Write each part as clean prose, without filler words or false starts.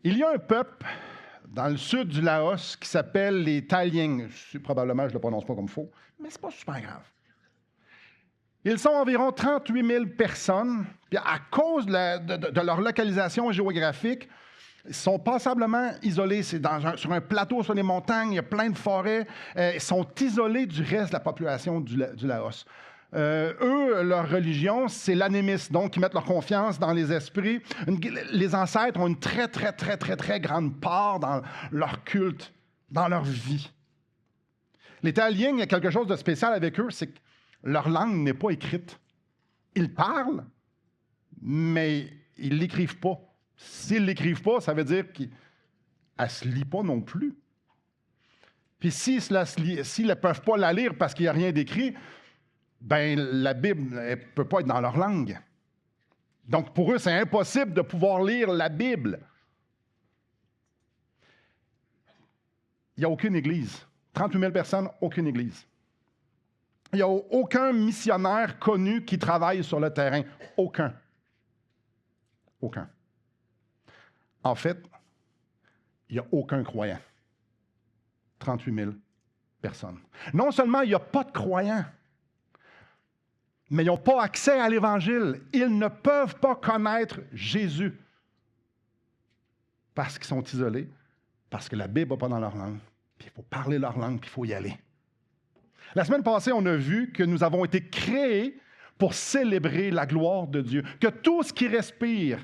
Il y a un peuple dans le sud du Laos qui s'appelle les Talying. Probablement, je ne le prononce pas comme il faut, mais ce n'est pas super grave. Ils sont environ 38 000 personnes, puis à cause de leur localisation géographique, ils sont passablement isolés. C'est sur un plateau, sur les montagnes, il y a plein de forêts. Ils sont isolés du reste de la population du Laos. Eux, leur religion, c'est l'animisme, donc ils mettent leur confiance dans les esprits. Les ancêtres ont une très, très, très, très, très grande part dans leur culte, dans leur vie. Les Talying, il y a quelque chose de spécial avec eux, c'est que leur langue n'est pas écrite. Ils parlent, mais ils ne l'écrivent pas. S'ils ne l'écrivent pas, ça veut dire qu'elle ne se lit pas non plus. Puis s'ils ne peuvent pas la lire parce qu'il n'y a rien d'écrit, ben la Bible ne peut pas être dans leur langue. Donc pour eux, c'est impossible de pouvoir lire la Bible. Il n'y a aucune église. 38 000 personnes, aucune église. Il n'y a aucun missionnaire connu qui travaille sur le terrain. Aucun. Aucun. En fait, il n'y a aucun croyant. 38 000 personnes. Non seulement il n'y a pas de croyants, mais ils n'ont pas accès à l'Évangile. Ils ne peuvent pas connaître Jésus parce qu'ils sont isolés, parce que la Bible n'est pas dans leur langue. Puis il faut parler leur langue, puis il faut y aller. La semaine passée, on a vu que nous avons été créés pour célébrer la gloire de Dieu, que tout ce qui respire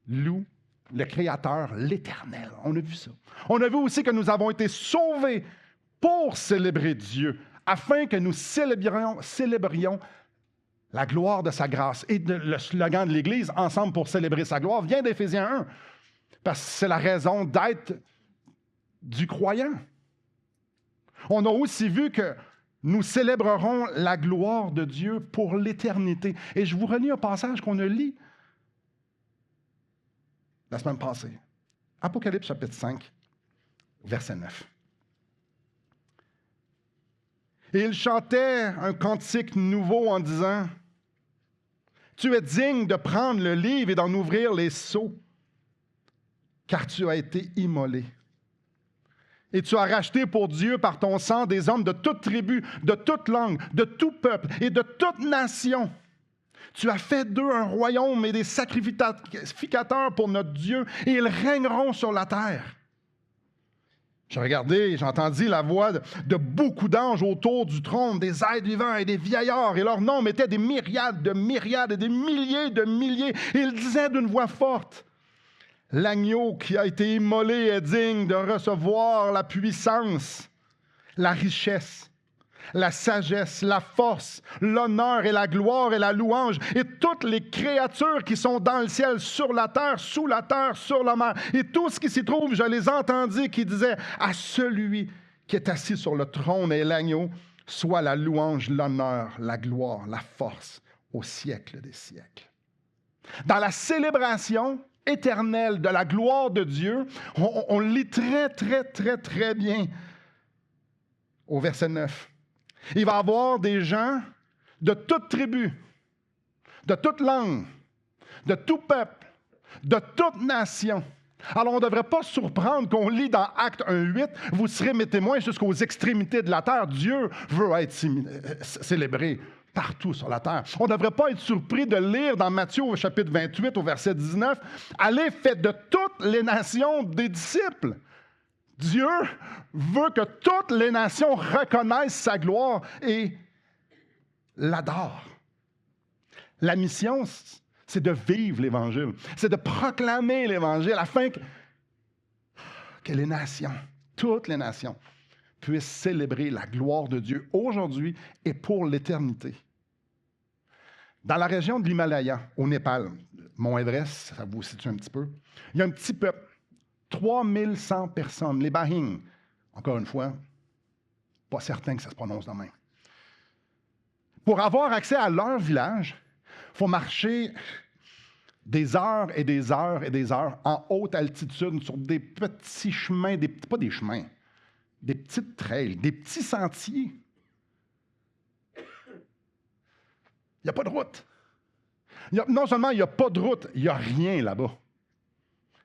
loue le Créateur, l'Éternel. On a vu ça. On a vu aussi que nous avons été sauvés pour célébrer Dieu, afin que nous célébrions la gloire de sa grâce. Et le slogan de l'Église, Ensemble pour célébrer sa gloire, vient d'Éphésiens 1, parce que c'est la raison d'être du croyant. On a aussi vu que nous célébrerons la gloire de Dieu pour l'éternité. Et je vous relis un passage qu'on a lu la semaine passée. Apocalypse chapitre 5, verset 9. Et il chantait un cantique nouveau en disant, « Tu es digne de prendre le livre et d'en ouvrir les sceaux, car tu as été immolé. Et tu as racheté pour Dieu par ton sang des hommes de toute tribu, de toute langue, de tout peuple et de toute nation. Tu as fait d'eux un royaume et des sacrificateurs pour notre Dieu, et ils régneront sur la terre. » J'ai regardé, j'ai entendu la voix de beaucoup d'anges autour du trône, des êtres vivants et des vieillards, et leurs noms étaient des myriades et des milliers de milliers. Et ils disaient d'une voix forte, « L'agneau qui a été immolé est digne de recevoir la puissance, la richesse, la sagesse, la force, l'honneur et la gloire et la louange, et toutes les créatures qui sont dans le ciel, sur la terre, sous la terre, sur la mer, et tout ce qui s'y trouve, je les entendis qui disaient à celui qui est assis sur le trône et l'agneau, soit la louange, l'honneur, la gloire, la force, au siècle des siècles. » Dans la célébration éternelle de la gloire de Dieu, on lit très, très, très, très bien au verset 9. Il va y avoir des gens de toute tribu, de toute langue, de tout peuple, de toute nation. Alors, on ne devrait pas se surprendre qu'on lit dans Actes 1:8, « Vous serez mes témoins jusqu'aux extrémités de la terre. » Dieu veut être célébré partout sur la terre. On ne devrait pas être surpris de lire dans Matthieu au chapitre 28, au verset 19, « Allez, faites de toutes les nations des disciples. » Dieu veut que toutes les nations reconnaissent sa gloire et l'adorent. La mission, c'est de vivre l'Évangile, c'est de proclamer l'Évangile afin que les nations, toutes les nations, puissent célébrer la gloire de Dieu aujourd'hui et pour l'éternité. Dans la région de l'Himalaya, au Népal, Mont Everest, ça vous situe un petit peu, il y a un petit peuple, 3100 personnes, les Bahing. Encore une fois, pas certain que ça se prononce de même. Pour avoir accès à leur village, il faut marcher des heures et des heures et des heures en haute altitude sur des petits chemins, pas des chemins, des petites trails, des petits sentiers. Il n'y a pas de route. Non seulement il n'y a pas de route, il n'y a rien là-bas.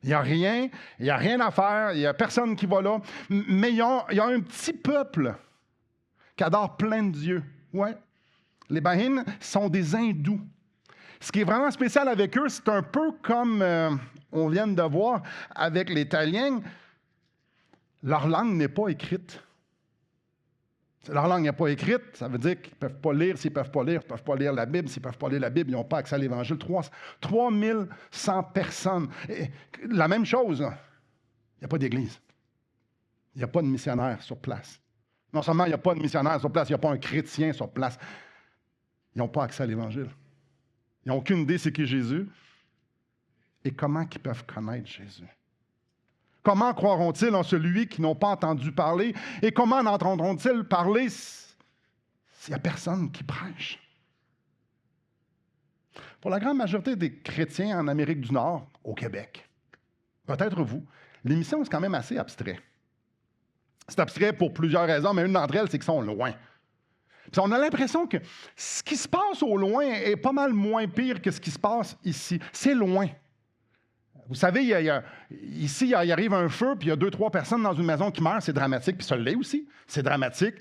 Il n'y a rien, il n'y a rien à faire, il n'y a personne qui va là. Mais il y a un petit peuple qui adore plein de dieux. Ouais. Les Bahin sont des hindous. Ce qui est vraiment spécial avec eux, c'est un peu comme on vient de voir avec les Italiens. Leur langue n'est pas écrite. Leur langue n'est pas écrite, ça veut dire qu'ils ne peuvent pas lire. S'ils ne peuvent pas lire, ils ne peuvent pas lire la Bible. S'ils ne peuvent pas lire la Bible, ils n'ont pas accès à l'Évangile. 3100 personnes. Et la même chose, là. Il n'y a pas d'église. Il n'y a pas de missionnaire sur place. Non seulement il n'y a pas de missionnaire sur place, il n'y a pas un chrétien sur place. Ils n'ont pas accès à l'Évangile. Ils n'ont aucune idée c'est qui Jésus et comment ils peuvent connaître Jésus. Comment croiront-ils en celui qu'ils n'ont pas entendu parler? Et comment en entendront-ils parler s'il n'y a personne qui prêche? Pour la grande majorité des chrétiens en Amérique du Nord, au Québec, peut-être vous, l'émission est quand même assez abstrait. C'est abstrait pour plusieurs raisons, mais une d'entre elles, c'est qu'ils sont loin. Puis on a l'impression que ce qui se passe au loin est pas mal moins pire que ce qui se passe ici. C'est loin. Vous savez, ici, il arrive un feu, puis il y a 2-3 personnes dans une maison qui meurent, c'est dramatique, puis ça l'est aussi, c'est dramatique.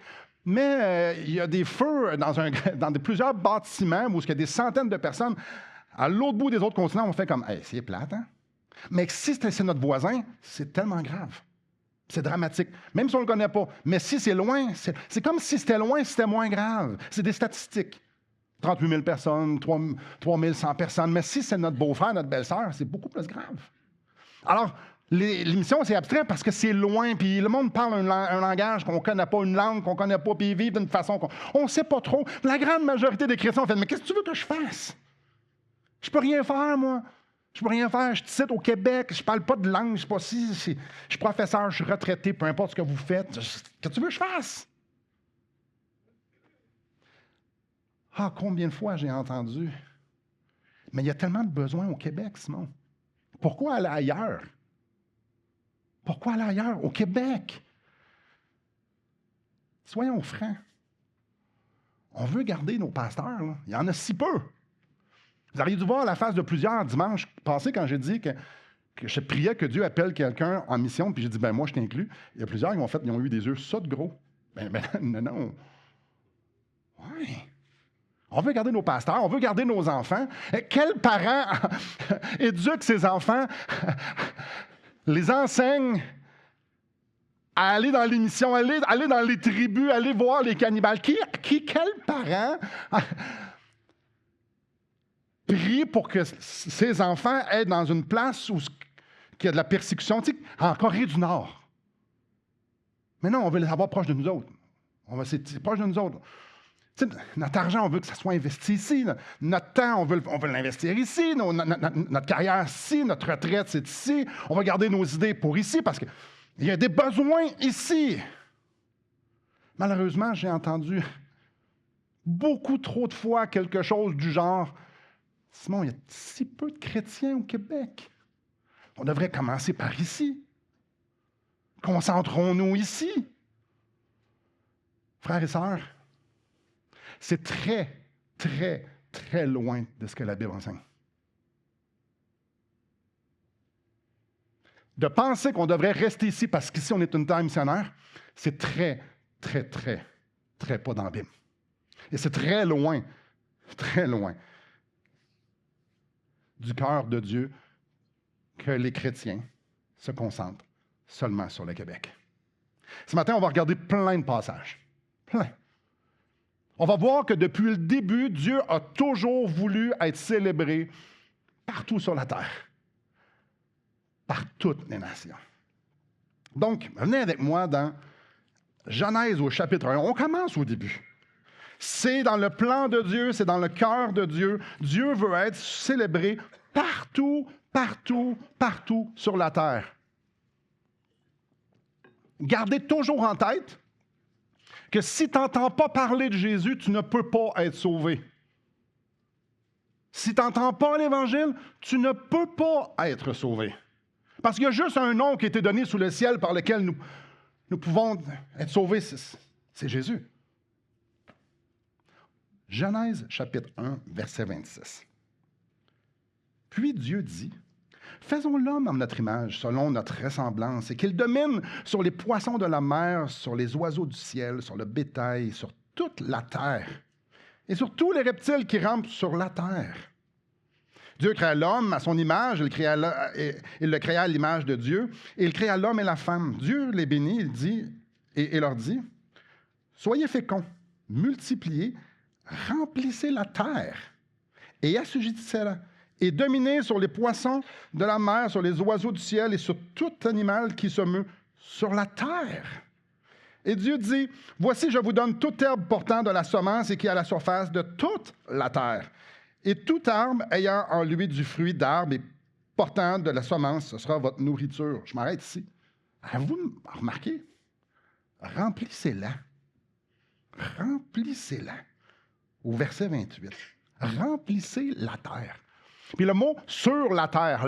Mais il y a des feux dans plusieurs bâtiments où il y a des centaines de personnes. À l'autre bout des autres continents, on fait comme « Hey, c'est plate, hein? » Mais si c'est notre voisin, c'est tellement grave. C'est dramatique, même si on ne le connaît pas. Mais si c'est loin, c'est comme si c'était loin, c'était moins grave. C'est des statistiques. 38 000 personnes, 3 100 personnes. Mais si c'est notre beau-frère, notre belle-sœur, c'est beaucoup plus grave. Alors, l'émission, c'est abstrait parce que c'est loin, puis le monde parle un langage qu'on ne connaît pas, une langue qu'on ne connaît pas, puis ils vivent d'une façon qu'on ne sait pas trop. La grande majorité des chrétiens ont fait « Mais qu'est-ce que tu veux que je fasse? Je peux rien faire, moi. Je peux rien faire. Je suis au Québec, je ne parle pas de langue, je ne sais pas si je suis professeur, je suis retraité, peu importe ce que vous faites. Qu'est-ce que tu veux que je fasse? » Ah, combien de fois j'ai entendu. Mais il y a tellement de besoins au Québec, Simon. Pourquoi aller ailleurs? Pourquoi aller ailleurs? Au Québec? Soyons francs. On veut garder nos pasteurs, là. Il y en a si peu. Vous auriez dû voir la face de plusieurs dimanches passés quand j'ai dit que je priais que Dieu appelle quelqu'un en mission, puis j'ai dit, ben moi, je t'inclus. Il y a plusieurs qui ils ont eu des yeux ça de gros. Ben non. Oui. On veut garder nos pasteurs, on veut garder nos enfants. Quel parent éduque ses enfants, les enseigne à aller dans les missions, aller dans les tribus, aller voir les cannibales? Quel parent prie pour que ses enfants aient dans une place où il y a de la persécution? Tu sais, en Corée du Nord. Mais non, on veut les avoir proches de nous autres. C'est proche de nous autres. Tu sais, notre argent, on veut que ça soit investi ici. Notre temps, on veut l'investir ici. Notre carrière ici. Notre retraite, c'est ici. On va garder nos idées pour ici parce qu'il y a des besoins ici. Malheureusement, j'ai entendu beaucoup trop de fois quelque chose du genre « Simon, il y a si peu de chrétiens au Québec. On devrait commencer par ici. Concentrons-nous ici. » Frères et sœurs, c'est très, très, très loin de ce que la Bible enseigne. De penser qu'on devrait rester ici parce qu'ici on est une terre missionnaire, c'est très, très, très, très pas dans la Bible. Et c'est très loin du cœur de Dieu que les chrétiens se concentrent seulement sur le Québec. Ce matin, on va regarder plein de passages. Plein. On va voir que depuis le début, Dieu a toujours voulu être célébré partout sur la terre, par toutes les nations. Donc, venez avec moi dans Genèse au chapitre 1. On commence au début. C'est dans le plan de Dieu, c'est dans le cœur de Dieu. Dieu veut être célébré partout, partout, partout sur la terre. Gardez toujours en tête que si tu n'entends pas parler de Jésus, tu ne peux pas être sauvé. Si tu n'entends pas l'Évangile, tu ne peux pas être sauvé. Parce qu'il y a juste un nom qui a été donné sous le ciel par lequel nous pouvons être sauvés, c'est Jésus. Genèse chapitre 1, verset 26. Puis Dieu dit, Faisons l'homme en notre image, selon notre ressemblance, et qu'il domine sur les poissons de la mer, sur les oiseaux du ciel, sur le bétail, sur toute la terre, et sur tous les reptiles qui rampent sur la terre. Dieu créa l'homme à son image, il le créa à l'image de Dieu, et il créa l'homme et la femme. Dieu les bénit, il dit, et leur dit, « Soyez féconds, multipliez, remplissez la terre, et assujettissez-la, et dominez sur les poissons de la mer, sur les oiseaux du ciel, et sur tout animal qui se meut sur la terre. » Et Dieu dit, « Voici, je vous donne toute herbe portant de la semence et qui est à la surface de toute la terre. Et tout arbre ayant en lui du fruit d'arbre et portant de la semence, ce sera votre nourriture. » Je m'arrête ici. Avez-vous remarqué? Remplissez-la. Remplissez-la. Au verset 28. Remplissez la terre. Puis le mot « sur la terre »,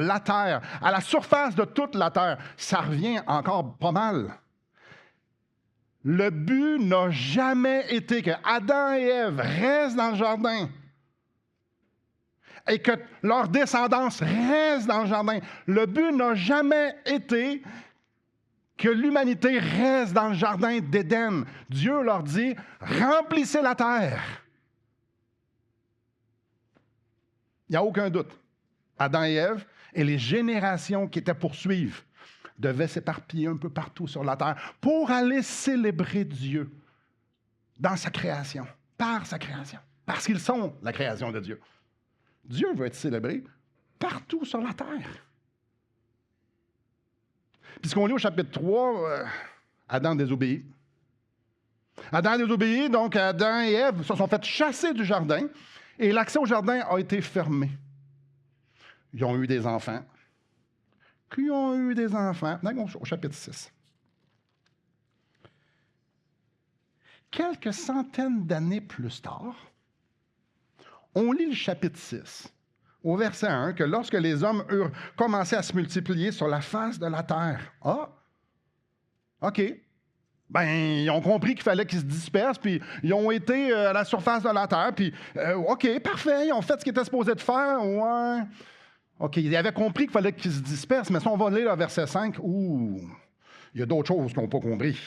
à la surface de toute la terre, ça revient encore pas mal. Le but n'a jamais été que Adam et Ève restent dans le jardin et que leur descendance reste dans le jardin. Le but n'a jamais été que l'humanité reste dans le jardin d'Éden. Dieu leur dit, remplissez la terre. Il n'y a aucun doute. Adam et Ève et les générations qui étaient poursuivies devaient s'éparpiller un peu partout sur la terre pour aller célébrer Dieu dans sa création, par sa création, parce qu'ils sont la création de Dieu. Dieu veut être célébré partout sur la terre. Puisqu'on lit au chapitre 3, Adam désobéit. Adam désobéit, donc Adam et Ève se sont fait chasser du jardin et l'accès au jardin a été fermé. Ils ont eu des enfants. Qui ont eu des enfants. Au chapitre 6. Quelques centaines d'années plus tard, on lit le chapitre 6, au verset 1, que lorsque les hommes eurent commencé à se multiplier sur la face de la terre, OK, ils ont compris qu'il fallait qu'ils se dispersent, puis ils ont été à la surface de la terre, puis OK, parfait, ils ont fait ce qu'ils étaient supposés de faire, ouais. OK, ils avaient compris qu'il fallait qu'ils se dispersent, mais si on va lire le verset 5, il y a d'autres choses qu'ils n'ont pas compris.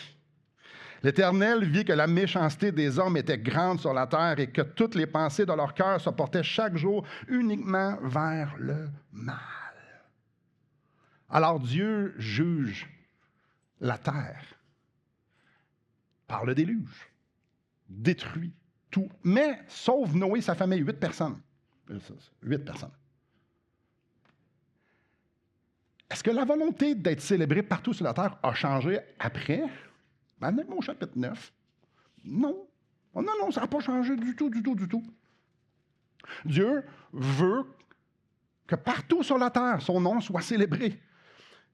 L'Éternel vit que la méchanceté des hommes était grande sur la terre et que toutes les pensées de leur cœur se portaient chaque jour uniquement vers le mal. Alors Dieu juge la terre par le déluge, détruit tout, mais sauve Noé et sa famille, 8 personnes. 8 personnes. Est-ce que la volonté d'être célébré partout sur la terre a changé après? Même au chapitre 9. Non. Non, ça n'a pas changé du tout. Dieu veut que partout sur la terre, son nom soit célébré.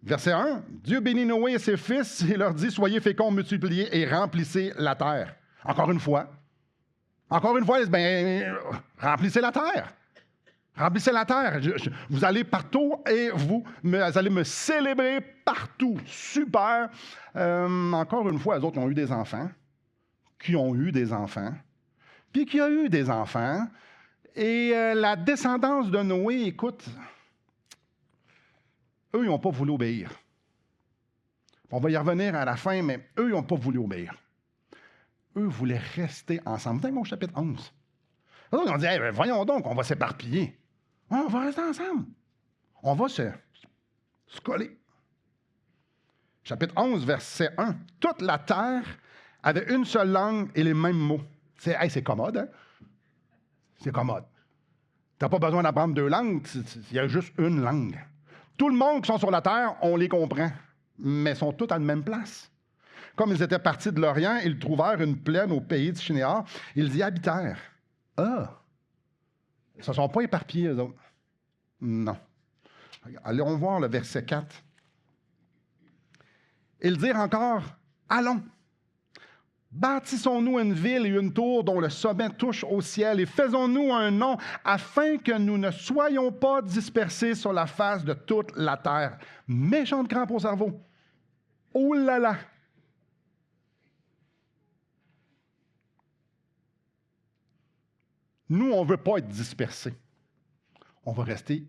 Verset 1, Dieu bénit Noé et ses fils et leur dit, soyez féconds, multipliez et remplissez la terre. Encore une fois, remplissez la terre. Remplissez la terre. Vous allez partout et vous allez me célébrer partout. Super. Encore une fois, les autres ont eu des enfants, qui ont eu des enfants, puis qui a eu des enfants. Et la descendance de Noé, écoute, eux, ils n'ont pas voulu obéir. On va y revenir à la fin, mais eux, ils n'ont pas voulu obéir. Eux voulaient rester ensemble. Vous avez mon chapitre 11. Ils ont dit, voyons donc, on va s'éparpiller. On va rester ensemble. On va se coller. Chapitre 11, verset 1. Toute la terre avait une seule langue et les mêmes mots. C'est commode, hein? C'est commode. Tu n'as pas besoin d'apprendre 2 langues, il y a juste une langue. Tout le monde qui sont sur la terre, on les comprend, mais ils sont tous à la même place. Comme ils étaient partis de l'Orient, ils trouvèrent une plaine au pays de Shinéar. Ils y habitèrent. Ils ne se sont pas éparpillés, eux autres. Non. Allons voir le verset 4. Ils dirent encore, allons, bâtissons-nous une ville et une tour dont le sommet touche au ciel et faisons-nous un nom afin que nous ne soyons pas dispersés sur la face de toute la terre. Méchante crampe au cerveau. Oh là là! Nous, on ne veut pas être dispersés. On va rester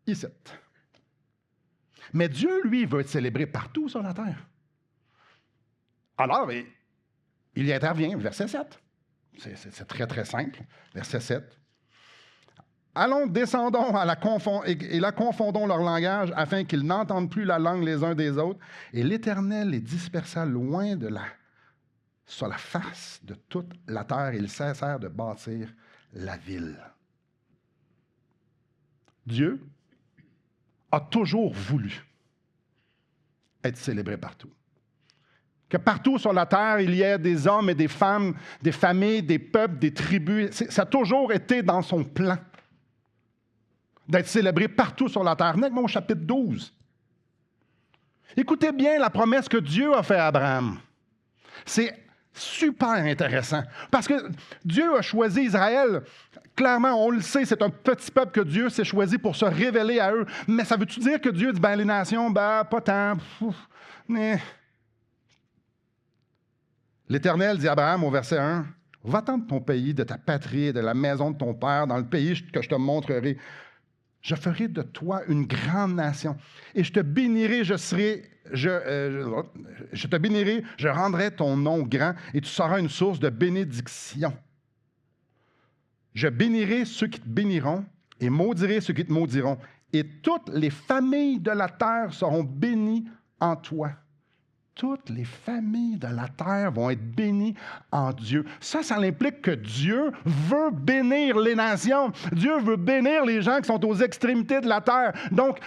ici. Mais Dieu, lui, veut être célébré partout sur la terre. Alors, il y intervient, verset 7. C'est très, très simple. Verset 7. Allons, descendons et la confondons leur langage afin qu'ils n'entendent plus la langue les uns des autres. Et l'Éternel les dispersa loin sur la face de toute la terre. Ils cessèrent de bâtir la ville. Dieu a toujours voulu être célébré partout. Que partout sur la terre, il y ait des hommes et des femmes, des familles, des peuples, des tribus. Ça a toujours été dans son plan d'être célébré partout sur la terre. Venez avec moi au chapitre 12. Écoutez bien la promesse que Dieu a faite à Abraham. C'est super intéressant. Parce que Dieu a choisi Israël. Clairement, on le sait, c'est un petit peuple que Dieu s'est choisi pour se révéler à eux. Mais ça veut-tu dire que Dieu dit, les nations, pas tant. L'Éternel dit à Abraham au verset 1, « Va-t'en de ton pays, de ta patrie et de la maison de ton père, dans le pays que je te montrerai. Je ferai de toi une grande nation, et je te bénirai, je te bénirai, je rendrai ton nom grand, et tu seras une source de bénédiction. Je bénirai ceux qui te béniront, et maudirai ceux qui te maudiront, et toutes les familles de la terre seront bénies en toi. » Toutes les familles de la terre vont être bénies en Dieu. Ça implique que Dieu veut bénir les nations. Dieu veut bénir les gens qui sont aux extrémités de la terre. Donc,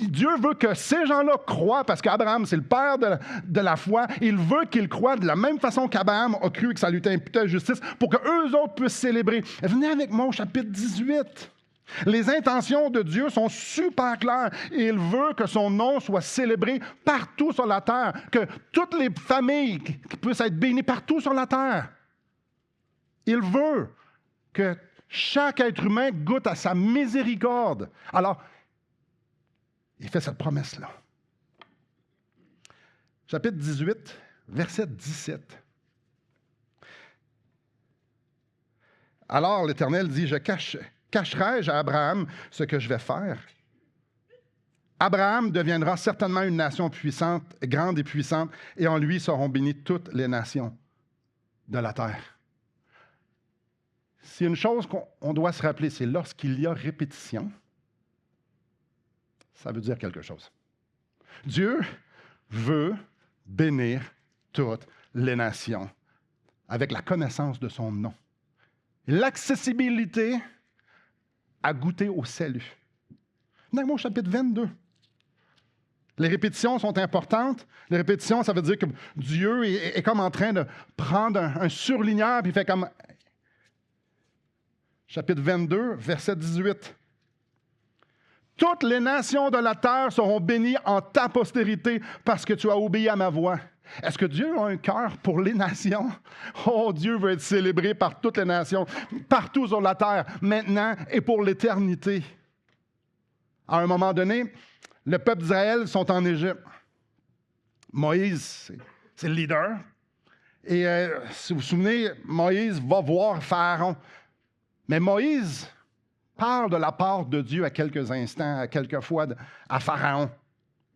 Dieu veut que ces gens-là croient, parce qu'Abraham, c'est le père de la foi. Il veut qu'ils croient de la même façon qu'Abraham a cru et que ça lui était imputé à justice, pour qu'eux autres puissent célébrer. Venez avec moi au chapitre 18. Les intentions de Dieu sont super claires. Il veut que son nom soit célébré partout sur la terre, que toutes les familles puissent être bénies partout sur la terre. Il veut que chaque être humain goûte à sa miséricorde. Alors, il fait cette promesse-là. Chapitre 18, verset 17. Alors l'Éternel dit, cacherai-je à Abraham ce que je vais faire? Abraham deviendra certainement une nation puissante, grande et puissante, et en lui seront bénies toutes les nations de la terre. C'est une chose qu'on doit se rappeler, c'est lorsqu'il y a répétition, ça veut dire quelque chose. Dieu veut bénir toutes les nations avec la connaissance de son nom. L'accessibilité à goûter au salut. Dans mon chapitre 22. Les répétitions sont importantes. Les répétitions, ça veut dire que Dieu est comme en train de prendre un surligneur, puis il fait comme... Chapitre 22, verset 18. « Toutes les nations de la terre seront bénies en ta postérité parce que tu as obéi à ma voix. » Est-ce que Dieu a un cœur pour les nations? Oh, Dieu veut être célébré par toutes les nations, partout sur la terre, maintenant et pour l'éternité. À un moment donné, le peuple d'Israël sont en Égypte. Moïse, c'est le leader. Et si vous vous souvenez, Moïse va voir Pharaon. Mais Moïse parle de la part de Dieu à quelques instants, à quelques fois à Pharaon.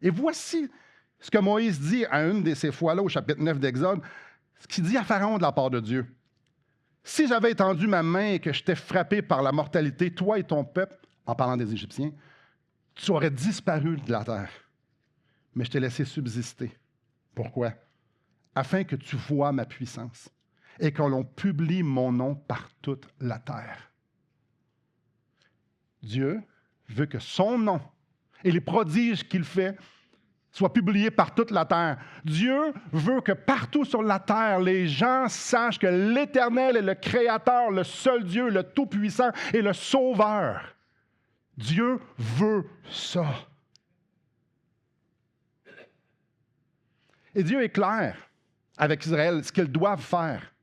Et voici ce que Moïse dit à une de ces fois-là, au chapitre 9 d'Exode, ce qu'il dit à Pharaon de la part de Dieu. « Si j'avais étendu ma main et que je t'ai frappé par la mortalité, toi et ton peuple, en parlant des Égyptiens, tu aurais disparu de la terre. Mais je t'ai laissé subsister. Pourquoi? Afin que tu vois ma puissance et que l'on publie mon nom par toute la terre. » Dieu veut que son nom et les prodiges qu'il fait soit publié par toute la terre. Dieu veut que partout sur la terre, les gens sachent que l'Éternel est le Créateur, le seul Dieu, le Tout-Puissant et le Sauveur. Dieu veut ça. Et Dieu est clair avec Israël, ce qu'ils doivent faire.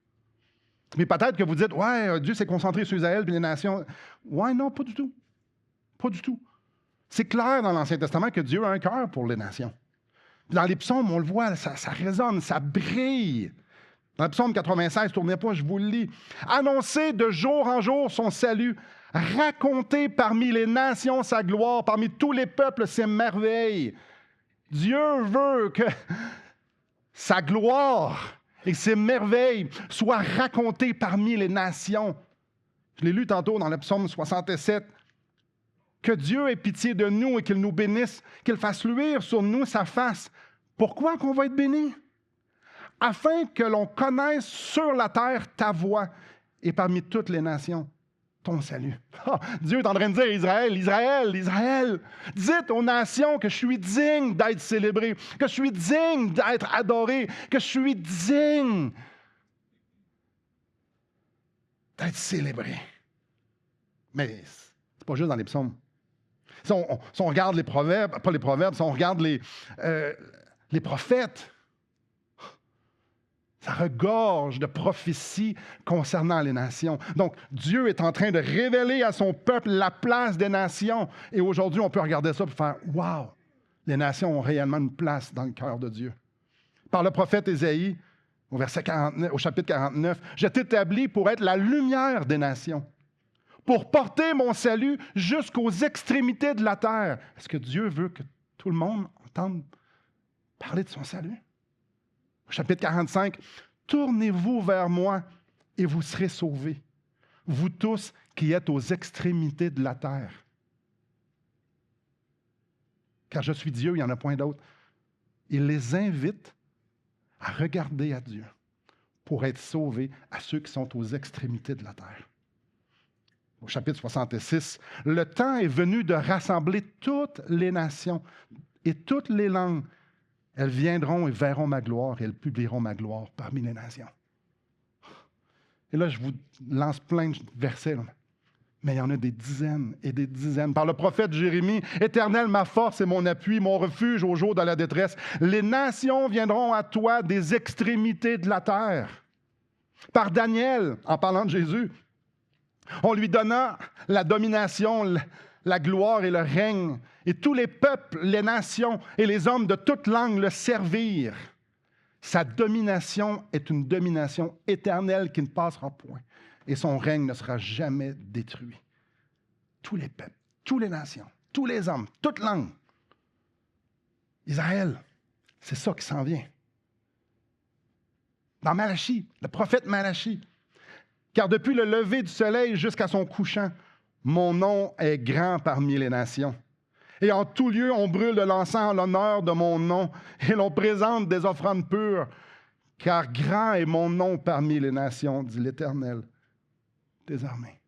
Mais peut-être que vous dites, ouais, Dieu s'est concentré sur Israël et les nations. Ouais, non, pas du tout. Pas du tout. C'est clair dans l'Ancien Testament que Dieu a un cœur pour les nations. Dans les psaumes, on le voit, ça résonne, ça brille. Dans le psaume 96, tournez pas, je vous le lis. Annoncer de jour en jour son salut, raconter parmi les nations sa gloire, parmi tous les peuples ses merveilles. Dieu veut que sa gloire et ses merveilles soient racontées parmi les nations. Je l'ai lu tantôt dans le psaume 67. Que Dieu ait pitié de nous et qu'il nous bénisse, qu'il fasse luire sur nous sa face. Pourquoi qu'on va être bénis? Afin que l'on connaisse sur la terre ta voix et parmi toutes les nations ton salut. Oh, Dieu est en train de dire, Israël, Israël, Israël, dites aux nations que je suis digne d'être célébré, que je suis digne d'être adoré, que je suis digne d'être célébré. Mais c'est pas juste dans les psaumes. Si on regarde les proverbes, pas les proverbes, si on regarde les prophètes, ça regorge de prophéties concernant les nations. Donc, Dieu est en train de révéler à son peuple la place des nations. Et aujourd'hui, on peut regarder ça et faire « Wow! » Les nations ont réellement une place dans le cœur de Dieu. Par le prophète Ésaïe, au chapitre 49, « Je t'établis pour être la lumière des nations, pour porter mon salut jusqu'aux extrémités de la terre. » Est-ce que Dieu veut que tout le monde entende parler de son salut? Au chapitre 45, « Tournez-vous vers moi et vous serez sauvés, vous tous qui êtes aux extrémités de la terre. Car je suis Dieu, il n'y en a point d'autre. » Il les invite à regarder à Dieu pour être sauvés à ceux qui sont aux extrémités de la terre. Au chapitre 66, « Le temps est venu de rassembler toutes les nations et toutes les langues. Elles viendront et verront ma gloire et elles publieront ma gloire parmi les nations. » Et là, je vous lance plein de versets, là. Mais il y en a des dizaines et des dizaines. Par le prophète Jérémie, « Éternel, ma force et mon appui, mon refuge au jour de la détresse. Les nations viendront à toi des extrémités de la terre. » Par Daniel, en parlant de Jésus, on lui donna la domination, la gloire et le règne. Et tous les peuples, les nations et les hommes de toute langue le servirent. Sa domination est une domination éternelle qui ne passera point. Et son règne ne sera jamais détruit. Tous les peuples, toutes les nations, tous les hommes, toutes langues. Israël, c'est ça qui s'en vient. Dans Malachie, le prophète Malachie, « Car depuis le lever du soleil jusqu'à son couchant, mon nom est grand parmi les nations. Et en tout lieu, on brûle de l'encens en l'honneur de mon nom, et l'on présente des offrandes pures, car grand est mon nom parmi les nations, dit l'Éternel, des armées. »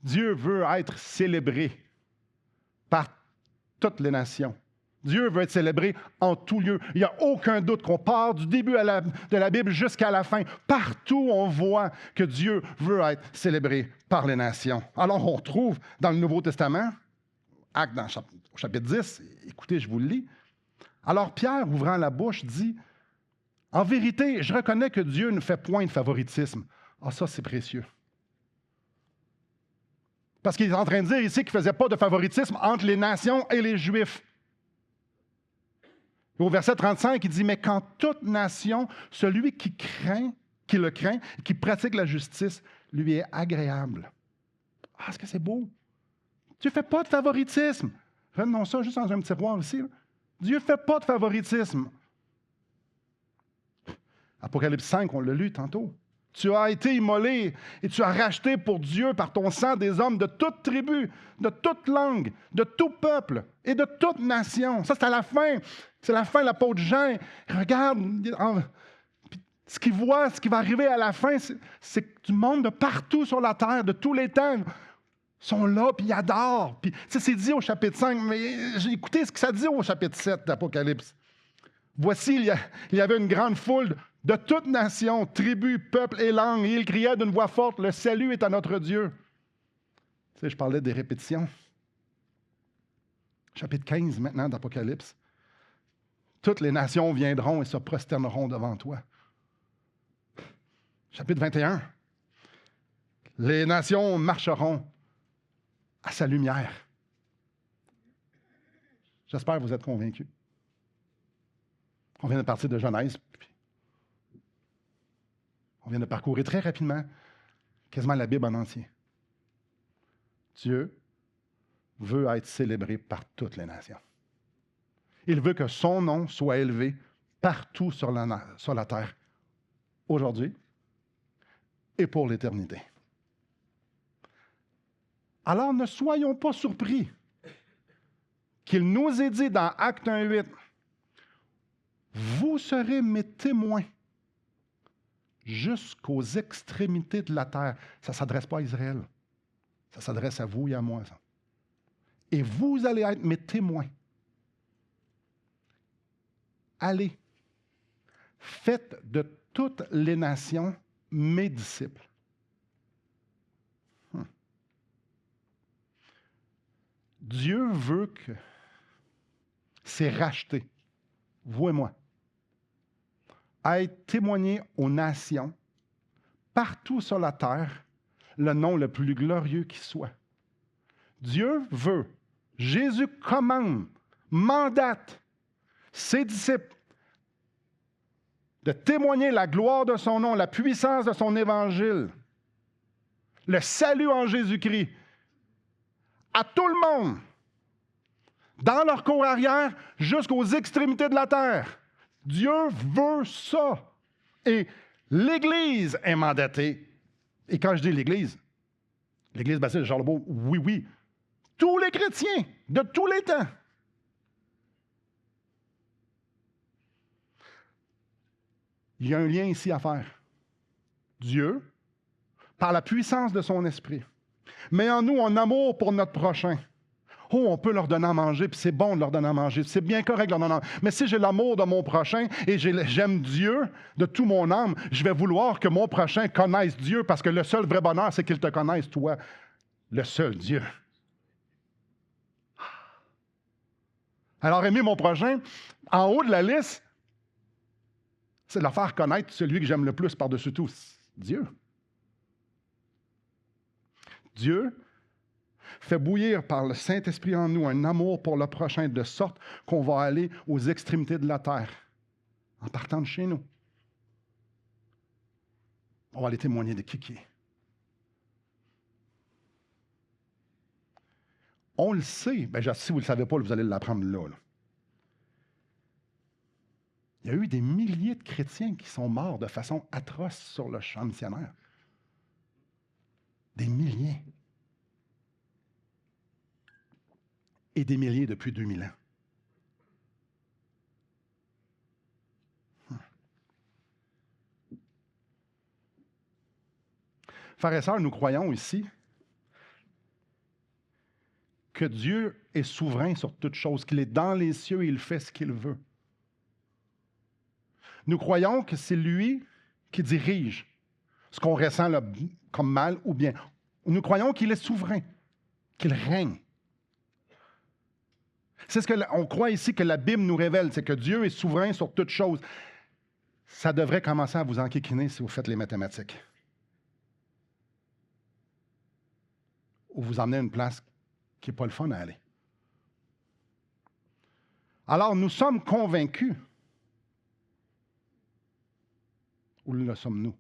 Dieu veut être célébré par toutes les nations. Dieu veut être célébré en tout lieu. Il n'y a aucun doute qu'on part du début de la Bible jusqu'à la fin. Partout, on voit que Dieu veut être célébré par les nations. Alors, on trouve dans le Nouveau Testament, Actes au chapitre 10, écoutez, je vous le lis. Alors, Pierre, ouvrant la bouche, dit, « En vérité, je reconnais que Dieu ne fait point de favoritisme. » Ah, ça, c'est précieux. Parce qu'il est en train de dire ici qu'il ne faisait pas de favoritisme entre les nations et les Juifs. Au verset 35, il dit, « Mais quand toute nation, celui qui le craint, qui pratique la justice, lui est agréable. » Ah, est-ce que c'est beau? Dieu ne fait pas de favoritisme. Retenons ça juste dans un petit tiroir ici. Là. Dieu ne fait pas de favoritisme. Apocalypse 5, on l'a lu tantôt. Tu as été immolé et tu as racheté pour Dieu par ton sang des hommes de toute tribu, de toute langue, de tout peuple et de toute nation. Ça, c'est à la fin. C'est la fin, l'apôtre Jean. Regarde, ce qu'il voit, ce qui va arriver à la fin, c'est que du monde de partout sur la terre, de tous les temps, sont là, puis ils adorent. Puis, c'est dit au chapitre 5, mais j'ai écouté ce que ça dit au chapitre 7 d'Apocalypse. Voici, il y avait une grande foule de toutes nations, tribus, peuples et langues, et il criait d'une voix forte, « Le salut est à notre Dieu. » Tu sais, je parlais des répétitions. Chapitre 15 maintenant d'Apocalypse. « Toutes les nations viendront et se prosterneront devant toi. » Chapitre 21. « Les nations marcheront à sa lumière. » J'espère que vous êtes convaincus. On vient de partir de Genèse. On vient de parcourir très rapidement quasiment la Bible en entier. Dieu veut être célébré par toutes les nations. Il veut que son nom soit élevé partout sur la terre, aujourd'hui et pour l'éternité. Alors ne soyons pas surpris qu'il nous ait dit dans Actes 1:8, « Vous serez mes témoins jusqu'aux extrémités de la terre. » Ça ne s'adresse pas à Israël. Ça s'adresse à vous et à moi, ça. Et vous allez être mes témoins. Allez, faites de toutes les nations mes disciples. Dieu veut que c'est racheté, vous et moi, à être témoigné aux nations, partout sur la terre, le nom le plus glorieux qui soit. Dieu veut, Jésus commande, mandate ses disciples de témoigner la gloire de son nom, la puissance de son évangile, le salut en Jésus-Christ, à tout le monde, dans leur cour arrière, jusqu'aux extrémités de la terre. Dieu veut ça. Et l'Église est mandatée. Et quand je dis l'Église baptiste de Charlebourg, oui, tous les chrétiens de tous les temps. Il y a un lien ici à faire. Dieu, par la puissance de son esprit, met en nous un amour pour notre prochain. Oh, on peut leur donner à manger, puis c'est bon de leur donner à manger. C'est bien correct de leur donner à manger. Mais si j'ai l'amour de mon prochain et j'aime Dieu de tout mon âme, je vais vouloir que mon prochain connaisse Dieu parce que le seul vrai bonheur, c'est qu'il te connaisse, toi, le seul Dieu. Alors, aimer mon prochain, en haut de la liste, c'est de leur faire connaître celui que j'aime le plus par-dessus tout, Dieu. Dieu fait bouillir par le Saint-Esprit en nous un amour pour le prochain de sorte qu'on va aller aux extrémités de la terre en partant de chez nous. On va aller témoigner de qui est. On le sait. Si vous ne le savez pas, vous allez l'apprendre là. Il y a eu des milliers de chrétiens qui sont morts de façon atroce sur le champ missionnaire. Des milliers. Et des milliers depuis 2000 ans. Frères et sœurs, nous croyons ici que Dieu est souverain sur toute chose, qu'il est dans les cieux et il fait ce qu'il veut. Nous croyons que c'est lui qui dirige ce qu'on ressent là, comme mal ou bien. Nous croyons qu'il est souverain, qu'il règne. C'est ce qu'on croit ici que la Bible nous révèle, c'est que Dieu est souverain sur toute chose. Ça devrait commencer à vous enquiquiner si vous faites les mathématiques. Ou vous emmenez à une place qui n'est pas le fun à aller. Alors, nous sommes convaincus. Ou le sommes-nous?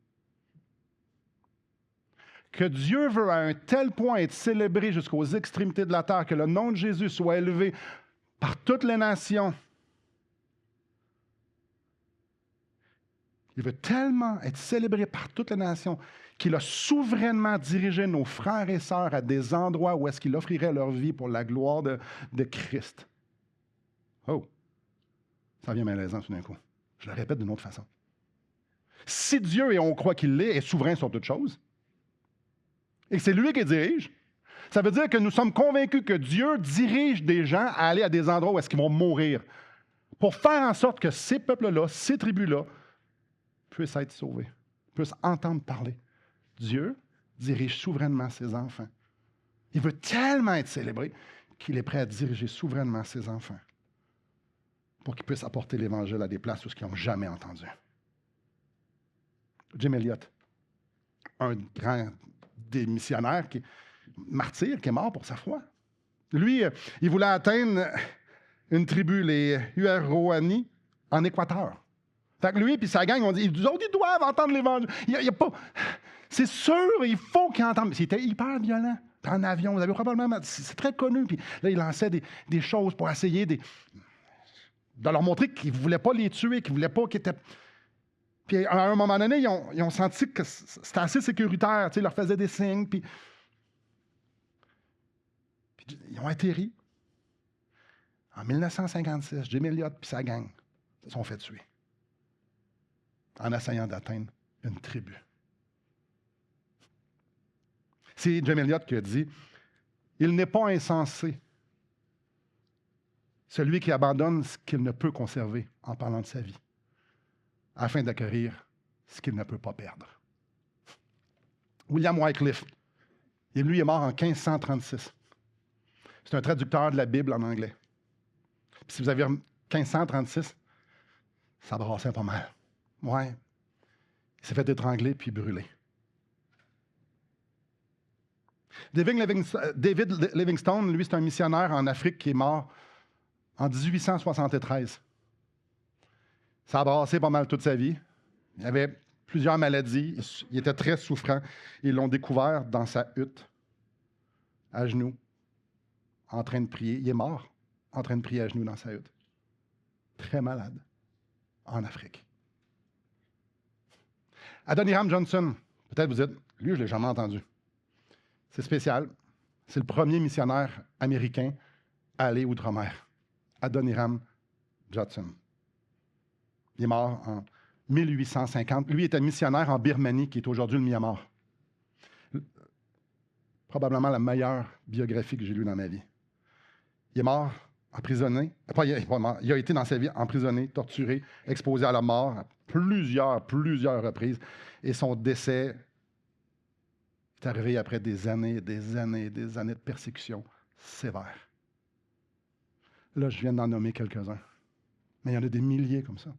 Que Dieu veut à un tel point être célébré jusqu'aux extrémités de la terre, que le nom de Jésus soit élevé par toutes les nations. Il veut tellement être célébré par toutes les nations qu'il a souverainement dirigé nos frères et sœurs à des endroits où est-ce qu'il offrirait leur vie pour la gloire de Christ. Oh! Ça vient malaisant tout d'un coup. Je le répète d'une autre façon. Si Dieu, et on croit qu'il l'est, est souverain sur toutes choses, et que c'est lui qui dirige, ça veut dire que nous sommes convaincus que Dieu dirige des gens à aller à des endroits où est-ce qu'ils vont mourir pour faire en sorte que ces peuples-là, ces tribus-là, puissent être sauvés, puissent entendre parler. Dieu dirige souverainement ses enfants. Il veut tellement être célébré qu'il est prêt à diriger souverainement ses enfants pour qu'ils puissent apporter l'Évangile à des places où ils n'ont jamais entendu. Jim Elliot, un grand des missionnaires, martyr, qui est mort pour sa foi. Lui, il voulait atteindre une tribu, les Huaorani, en Équateur. Fait que lui et sa gang, on dit, ils doivent entendre l'Évangile. Il y a pas... C'est sûr, il faut qu'ils entendent. C'était hyper violent. En avion, vous avez probablement... C'est très connu. Puis là, il lançait des choses pour essayer de leur montrer qu'ils ne voulaient pas les tuer, qu'ils ne voulaient pas qu'ils étaient... Puis à un moment donné, ils ont senti que c'était assez sécuritaire. Ils leur faisaient des signes. Puis ils ont atterri. En 1956, Jim Elliot et sa gang se sont fait tuer en essayant d'atteindre une tribu. C'est Jim Elliot qui a dit « Il n'est pas insensé, celui qui abandonne ce qu'il ne peut conserver en parlant de sa vie, afin d'acquérir ce qu'il ne peut pas perdre. » William Wycliffe, lui, est mort en 1536. C'est un traducteur de la Bible en anglais. Puis si vous avez 1536, ça brassait pas mal. Ouais. Il s'est fait étrangler puis brûler. David Livingstone, lui, c'est un missionnaire en Afrique qui est mort en 1873. Ça a brassé pas mal toute sa vie. Il avait plusieurs maladies. Il était très souffrant. Ils l'ont découvert dans sa hutte, à genoux, en train de prier. Il est mort en train de prier à genoux dans sa hutte. Très malade, en Afrique. Adoniram Johnson, peut-être vous dites, lui, je ne l'ai jamais entendu. C'est spécial. C'est le premier missionnaire américain à aller outre-mer. Adoniram Judson. Il est mort en 1850. Lui était missionnaire en Birmanie, qui est aujourd'hui le Myanmar. Probablement la meilleure biographie que j'ai lue dans ma vie. Il est mort emprisonné. Il a été dans sa vie emprisonné, torturé, exposé à la mort à plusieurs reprises. Et son décès est arrivé après des années de persécution sévère. Là, je viens d'en nommer quelques-uns. Mais il y en a des milliers comme ça.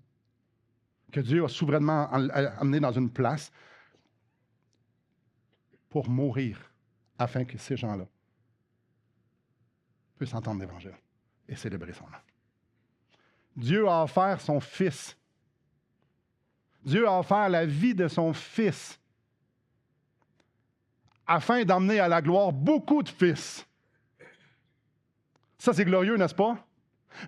Que Dieu a souverainement amené dans une place pour mourir, afin que ces gens-là puissent entendre l'Évangile et célébrer son nom. Dieu a offert son Fils. Dieu a offert la vie de son Fils afin d'emmener à la gloire beaucoup de fils. Ça, c'est glorieux, n'est-ce pas?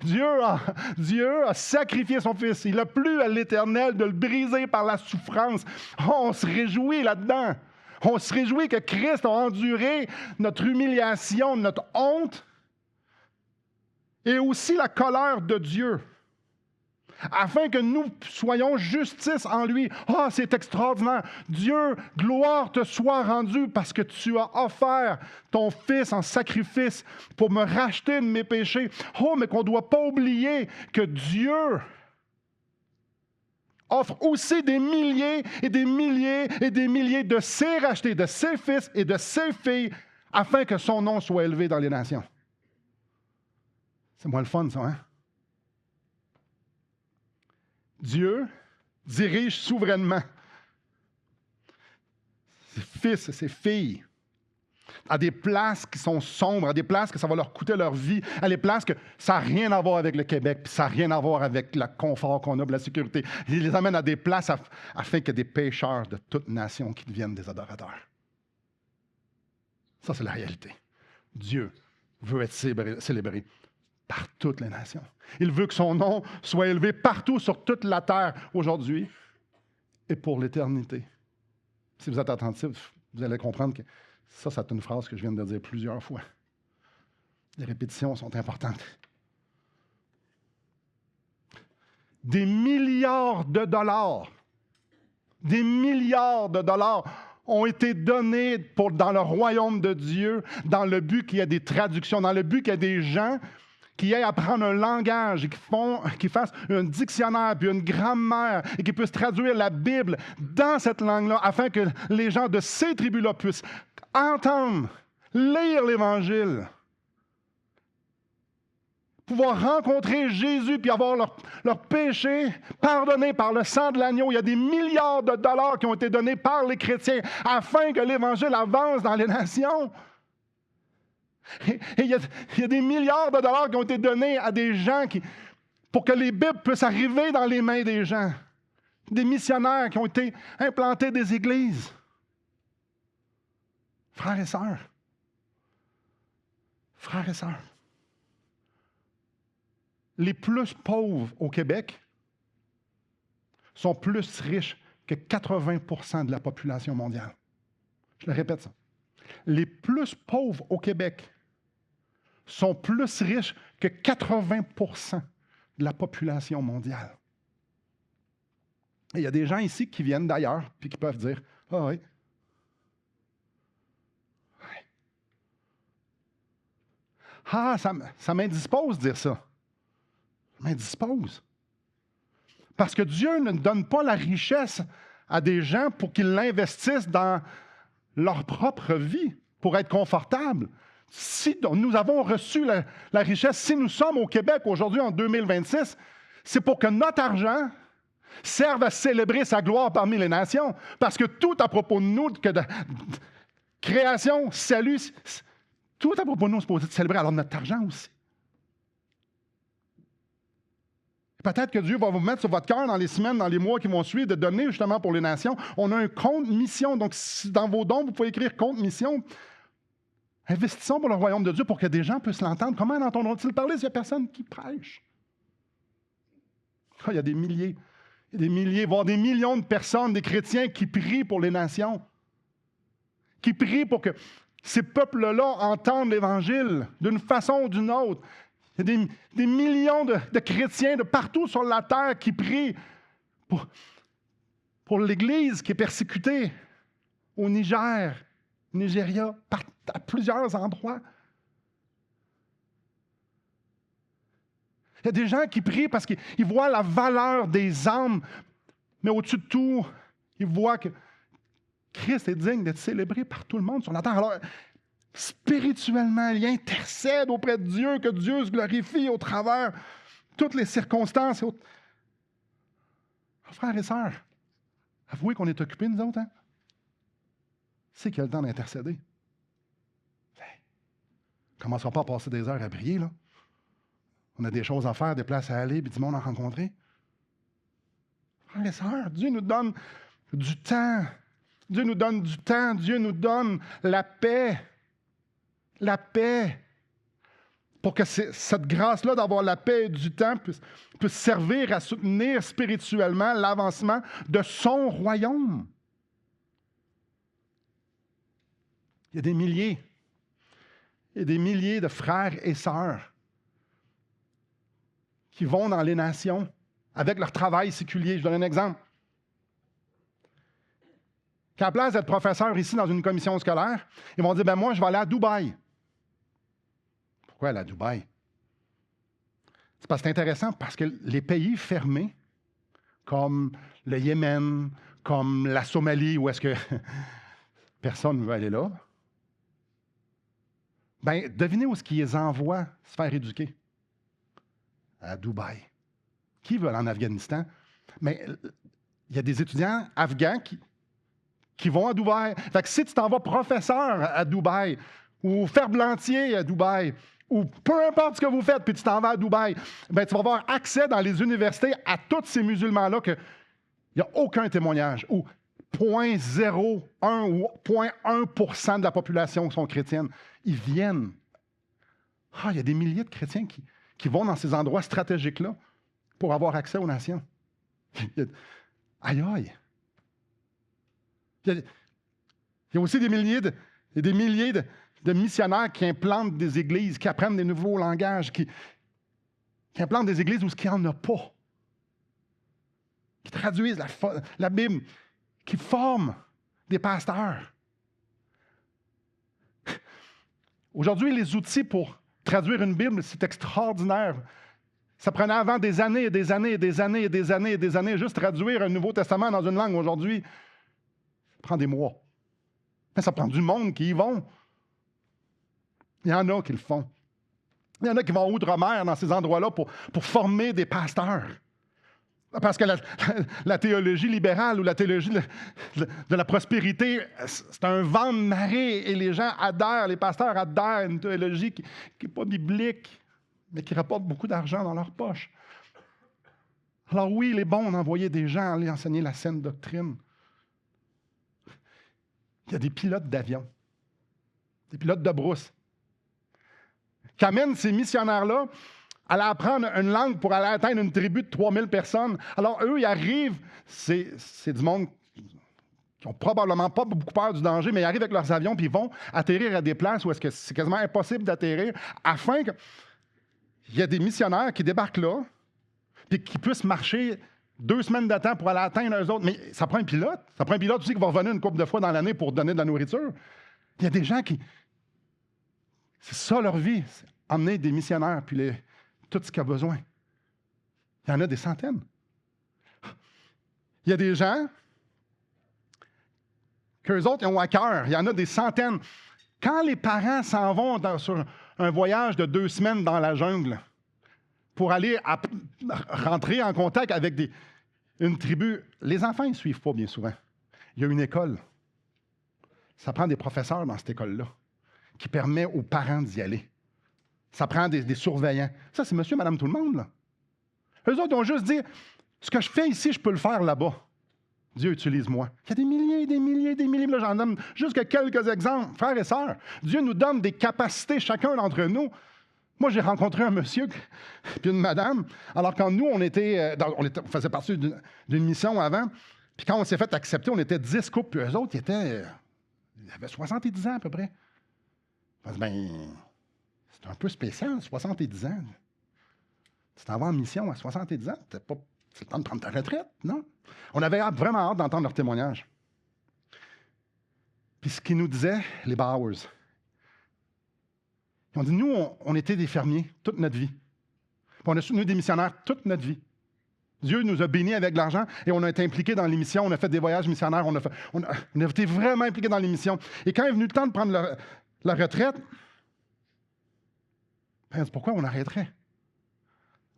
Dieu a sacrifié son Fils. Il n'a plus à l'Éternel de le briser par la souffrance. On se réjouit là-dedans. On se réjouit que Christ a enduré notre humiliation, notre honte et aussi la colère de Dieu, afin que nous soyons justice en lui. Ah, c'est extraordinaire! Dieu, gloire te soit rendue parce que tu as offert ton Fils en sacrifice pour me racheter de mes péchés. Oh, mais qu'on ne doit pas oublier que Dieu offre aussi des milliers et des milliers et des milliers de ses rachetés, de ses fils et de ses filles, afin que son nom soit élevé dans les nations. C'est moins le fun, ça, hein? Dieu dirige souverainement ses fils et ses filles à des places qui sont sombres, à des places que ça va leur coûter leur vie, à des places que ça n'a rien à voir avec le Québec, puis ça n'a rien à voir avec le confort qu'on a, la sécurité. Il les amène à des places afin qu'il y ait des pécheurs de toute nation qui deviennent des adorateurs. Ça, c'est la réalité. Dieu veut être célébré par toutes les nations. Il veut que son nom soit élevé partout sur toute la terre aujourd'hui et pour l'éternité. Si vous êtes attentif, vous allez comprendre que ça, c'est une phrase que je viens de dire plusieurs fois. Les répétitions sont importantes. Des milliards de dollars ont été donnés dans le royaume de Dieu, dans le but qu'il y ait des traductions, dans le but qu'il y ait des gens qui aient à apprendre un langage et qui fassent un dictionnaire puis une grammaire et qui puissent traduire la Bible dans cette langue-là afin que les gens de ces tribus-là puissent entendre, lire l'Évangile, pouvoir rencontrer Jésus puis avoir leurs péchés pardonnés par le sang de l'agneau. Il y a des milliards de dollars qui ont été donnés par les chrétiens afin que l'Évangile avance dans les nations. Et il y a des milliards de dollars qui ont été donnés à des gens pour que les Bibles puissent arriver dans les mains des gens. des missionnaires qui ont été implantés des églises. Frères et sœurs, les plus pauvres au Québec sont plus riches que 80% de la population mondiale. Je le répète ça. Les plus pauvres au Québec sont plus riches que 80% de la population mondiale. Et il y a des gens ici qui viennent d'ailleurs puis qui peuvent dire « Ah oui. Ah, ça m'indispose de dire ça. Ça m'indispose. Parce que Dieu ne donne pas la richesse à des gens pour qu'ils l'investissent dans leur propre vie, pour être confortables. Si nous avons reçu la richesse, si nous sommes au Québec aujourd'hui en 2026, c'est pour que notre argent serve à célébrer sa gloire parmi les nations. Parce que tout à propos de nous, que de création, salut, tout à propos de nous, c'est pour célébrer alors notre argent aussi. Peut-être que Dieu va vous mettre sur votre cœur dans les semaines, dans les mois qui vont suivre, de donner justement pour les nations. On a un compte mission. Donc, dans vos dons, vous pouvez écrire compte mission. Investissons pour le royaume de Dieu pour que des gens puissent l'entendre. Comment entendront-ils parler s'il n'y a personne qui prêche? Il y a des milliers, voire des millions de personnes, des chrétiens qui prient pour les nations. Qui prient pour que ces peuples-là entendent l'Évangile d'une façon ou d'une autre. Il y a des millions de chrétiens de partout sur la terre qui prient pour l'Église qui est persécutée au Niger, au Nigeria, à plusieurs endroits. Il y a des gens qui prient parce qu'ils voient la valeur des âmes, mais au-dessus de tout, ils voient que Christ est digne d'être célébré par tout le monde sur la terre. Alors, spirituellement, il intercède auprès de Dieu, que Dieu se glorifie au travers de toutes les circonstances. Frères et sœurs, avouez qu'on est occupés, nous autres, hein? C'est qu'il y a le temps d'intercéder. Commençons pas à passer des heures à prier, là. On a des choses à faire, des places à aller, puis du monde à rencontrer. Frères et sœurs, Dieu nous donne du temps. Dieu nous donne du temps. Dieu nous donne la paix. La paix. Pour que cette grâce-là d'avoir la paix et du temps puisse servir à soutenir spirituellement l'avancement de son royaume. Il y a des milliers et des milliers de frères et sœurs qui vont dans les nations avec leur travail séculier. Je donne un exemple. Qu'à la place d'être professeur ici dans une commission scolaire, ils vont dire, ben moi, je vais aller à Dubaï. Pourquoi aller à Dubaï? C'est parce que c'est intéressant, parce que les pays fermés, comme le Yémen, comme la Somalie, où est-ce que personne ne veut aller là, ben devinez où est-ce qu'ils les envoient se faire éduquer? À Dubaï. Qui veut aller en Afghanistan? Mais il y a des étudiants afghans qui vont à Dubaï. Fait que si tu t'en vas professeur à Dubaï, ou ferblantier à Dubaï, ou peu importe ce que vous faites, puis tu t'en vas à Dubaï, ben tu vas avoir accès dans les universités à tous ces musulmans-là qu'il n'y a aucun témoignage, ou 0,01 ou 0,1% de la population qui sont chrétiennes. Ils viennent. Il y a des milliers de chrétiens qui vont dans ces endroits stratégiques-là pour avoir accès aux nations. Aïe, aïe! Il y a aussi des milliers de missionnaires qui implantent des églises, qui apprennent des nouveaux langages, qui implantent des églises où il n'y en a pas, qui traduisent la Bible, qui forment des pasteurs. Aujourd'hui, les outils pour traduire une Bible, c'est extraordinaire. Ça prenait avant des années et des années et des années et des années et des années juste traduire un Nouveau Testament dans une langue. Aujourd'hui, ça prend des mois. Mais ça prend du monde qui y vont. Il y en a qui le font. Il y en a qui vont outre-mer dans ces endroits-là pour former des pasteurs. Parce que la théologie libérale ou la théologie de la prospérité, c'est un vent de marée et les gens adhèrent, les pasteurs adhèrent à une théologie qui n'est pas biblique, mais qui rapporte beaucoup d'argent dans leur poche. Alors oui, il est bon d'envoyer des gens aller enseigner la saine doctrine. Il y a des pilotes d'avion, des pilotes de brousse, qui amènent ces missionnaires-là à aller apprendre une langue pour aller atteindre une tribu de 3000 personnes. Alors eux, ils arrivent, c'est du monde qui n'ont probablement pas beaucoup peur du danger, mais ils arrivent avec leurs avions puis ils vont atterrir à des places où est-ce que c'est quasiment impossible d'atterrir afin qu'il y ait des missionnaires qui débarquent là puis qui puissent marcher 2 semaines de temps pour aller atteindre eux autres. Mais ça prend un pilote. Ça prend un pilote aussi qui va revenir une couple de fois dans l'année pour donner de la nourriture. Il y a des gens qui... C'est ça leur vie, c'est emmener des missionnaires puis tout ce qu'il y a besoin. Il y en a des centaines. Il y a des gens qu'eux autres ils ont à cœur. Il y en a des centaines. Quand les parents s'en vont sur un voyage de 2 semaines dans la jungle pour aller rentrer en contact avec une tribu, les enfants ne suivent pas bien souvent. Il y a une école. Ça prend des professeurs dans cette école-là qui permet aux parents d'y aller. Ça prend des surveillants. Ça, c'est monsieur, madame, tout le monde, là. Eux autres ont juste dit, ce que je fais ici, je peux le faire là-bas. Dieu utilise-moi. Il y a des milliers, des milliers, des milliers. Là, j'en donne juste que quelques exemples. Frères et sœurs, Dieu nous donne des capacités, chacun d'entre nous. Moi, j'ai rencontré un monsieur puis une madame. Alors, quand nous, on faisait partie d'une mission avant, puis quand on s'est fait accepter, on était 10 couples, puis eux autres, ils avaient 70 ans à peu près. C'est un peu spécial, 70 ans. Tu t'en vas en mission à 70 ans, c'est le temps de prendre ta retraite, non? On avait vraiment hâte d'entendre leur témoignage. Puis ce qu'ils nous disaient, les Bowers, ils ont dit, nous, on était des fermiers toute notre vie. Puis on a soutenu des missionnaires toute notre vie. Dieu nous a bénis avec de l'argent et on a été impliqués dans les missions, on a fait des voyages missionnaires, on a été vraiment impliqués dans les missions. Et quand est venu le temps de prendre la retraite, ben, pourquoi on arrêterait?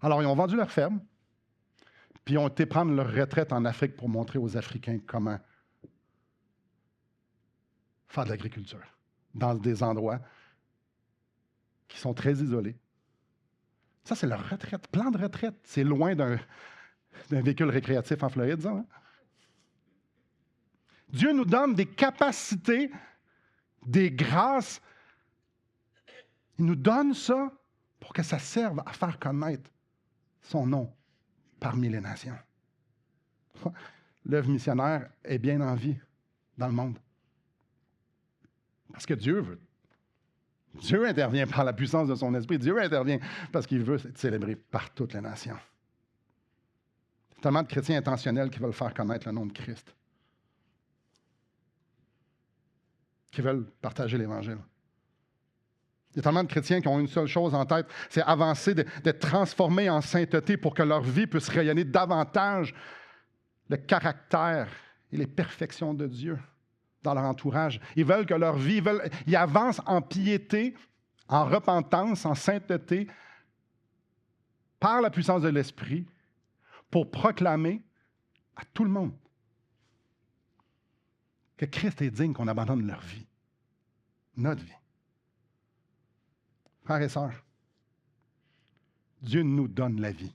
Alors, ils ont vendu leur ferme, puis ils ont été prendre leur retraite en Afrique pour montrer aux Africains comment faire de l'agriculture dans des endroits qui sont très isolés. Ça, c'est leur retraite, plan de retraite. C'est loin d'un véhicule récréatif en Floride, ça. Hein? Dieu nous donne des capacités, des grâces. Il nous donne ça pour que ça serve à faire connaître son nom parmi les nations. L'œuvre missionnaire est bien en vie dans le monde. Parce que Dieu veut. Dieu intervient par la puissance de son esprit. Dieu intervient parce qu'il veut être célébré par toutes les nations. Il y a tellement de chrétiens intentionnels qui veulent faire connaître le nom de Christ. Qui veulent partager l'Évangile. Il y a tellement de chrétiens qui ont une seule chose en tête, c'est avancer, d'être transformés en sainteté pour que leur vie puisse rayonner davantage le caractère et les perfections de Dieu dans leur entourage. Ils veulent que leur vie, ils avancent en piété, en repentance, en sainteté, par la puissance de l'Esprit, pour proclamer à tout le monde que Christ est digne qu'on abandonne leur vie, notre vie. Frères et sœurs, Dieu nous donne la vie.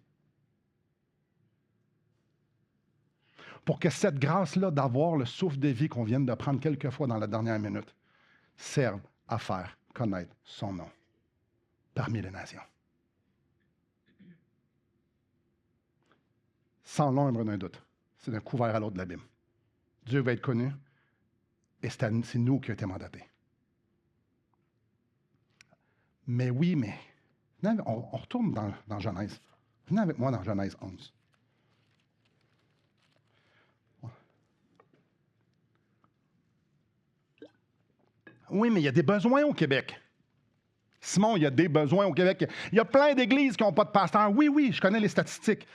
Pour que cette grâce-là d'avoir le souffle de vie qu'on vient de prendre quelques fois dans la dernière minute serve à faire connaître son nom parmi les nations. Sans l'ombre d'un doute, c'est d'un couvert à l'autre de l'abîme. Dieu va être connu et c'est nous qui avons été mandatés. Mais oui, mais on retourne dans Genèse. Venez avec moi dans Genèse 11. Oui, mais il y a des besoins au Québec. Simon, il y a des besoins au Québec. Il y a plein d'églises qui n'ont pas de pasteur. Oui, je connais les statistiques.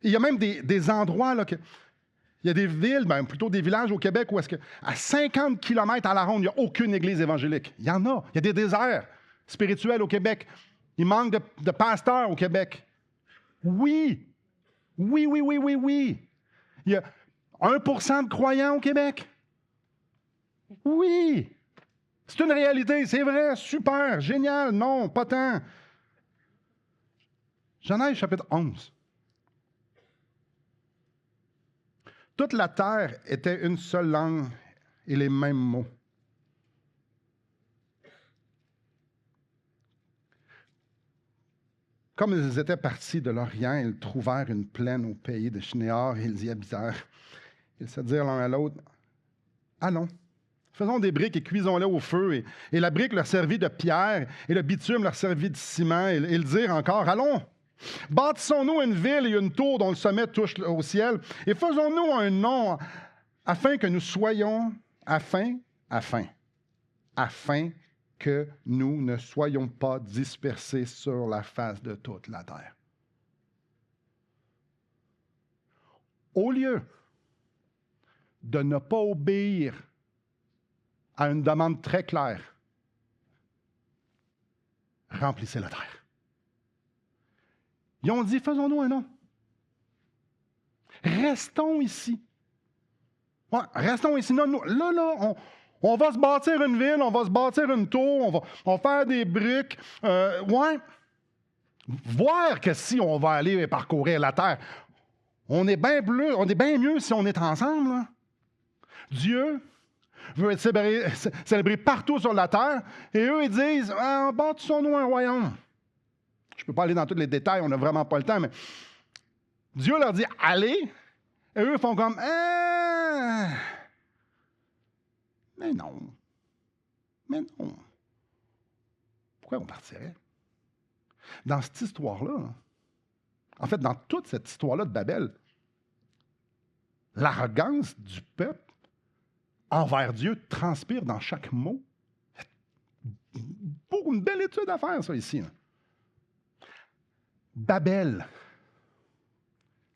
Il y a même des endroits, là, il y a des villes, plutôt des villages au Québec où est-ce que à 50 km à la ronde, il n'y a aucune église évangélique. Il y en a. Il y a des déserts spirituels au Québec. Il manque de pasteurs au Québec. Oui. Il y a 1% de croyants au Québec. Oui. C'est une réalité, c'est vrai, super, génial, non, pas tant. Genèse chapitre 11. Toute la terre était une seule langue et les mêmes mots. Comme ils étaient partis de l'Orient, ils trouvèrent une plaine au pays de Shinéar et ils y habitèrent. Ils se dirent l'un à l'autre, « Allons, faisons des briques et cuisons-les au feu. » Et la brique leur servit de pierre et le bitume leur servit de ciment. Et ils dirent encore, « Allons, bâtissons-nous une ville et une tour dont le sommet touche au ciel et faisons-nous un nom afin que nous soyons, afin que nous ne soyons pas dispersés sur la face de toute la terre. » Au lieu de ne pas obéir à une demande très claire, remplissez la terre. Ils ont dit, faisons-nous un nom. Restons ici. Ouais, restons ici. Non, là, on va se bâtir une ville, on va se bâtir une tour, on va faire des briques. Voir que si on va aller parcourir la terre, on est bien mieux si on est ensemble. Là. Dieu veut être célébré partout sur la terre, et eux, ils disent, bâtissons-nous un royaume. Je ne peux pas aller dans tous les détails, on n'a vraiment pas le temps, mais Dieu leur dit, allez, et eux font comme, mais non. Pourquoi on partirait? Dans cette histoire-là, en fait, dans toute cette histoire-là de Babel, l'arrogance du peuple envers Dieu transpire dans chaque mot. Une belle étude à faire, ça, ici. Là. Babel.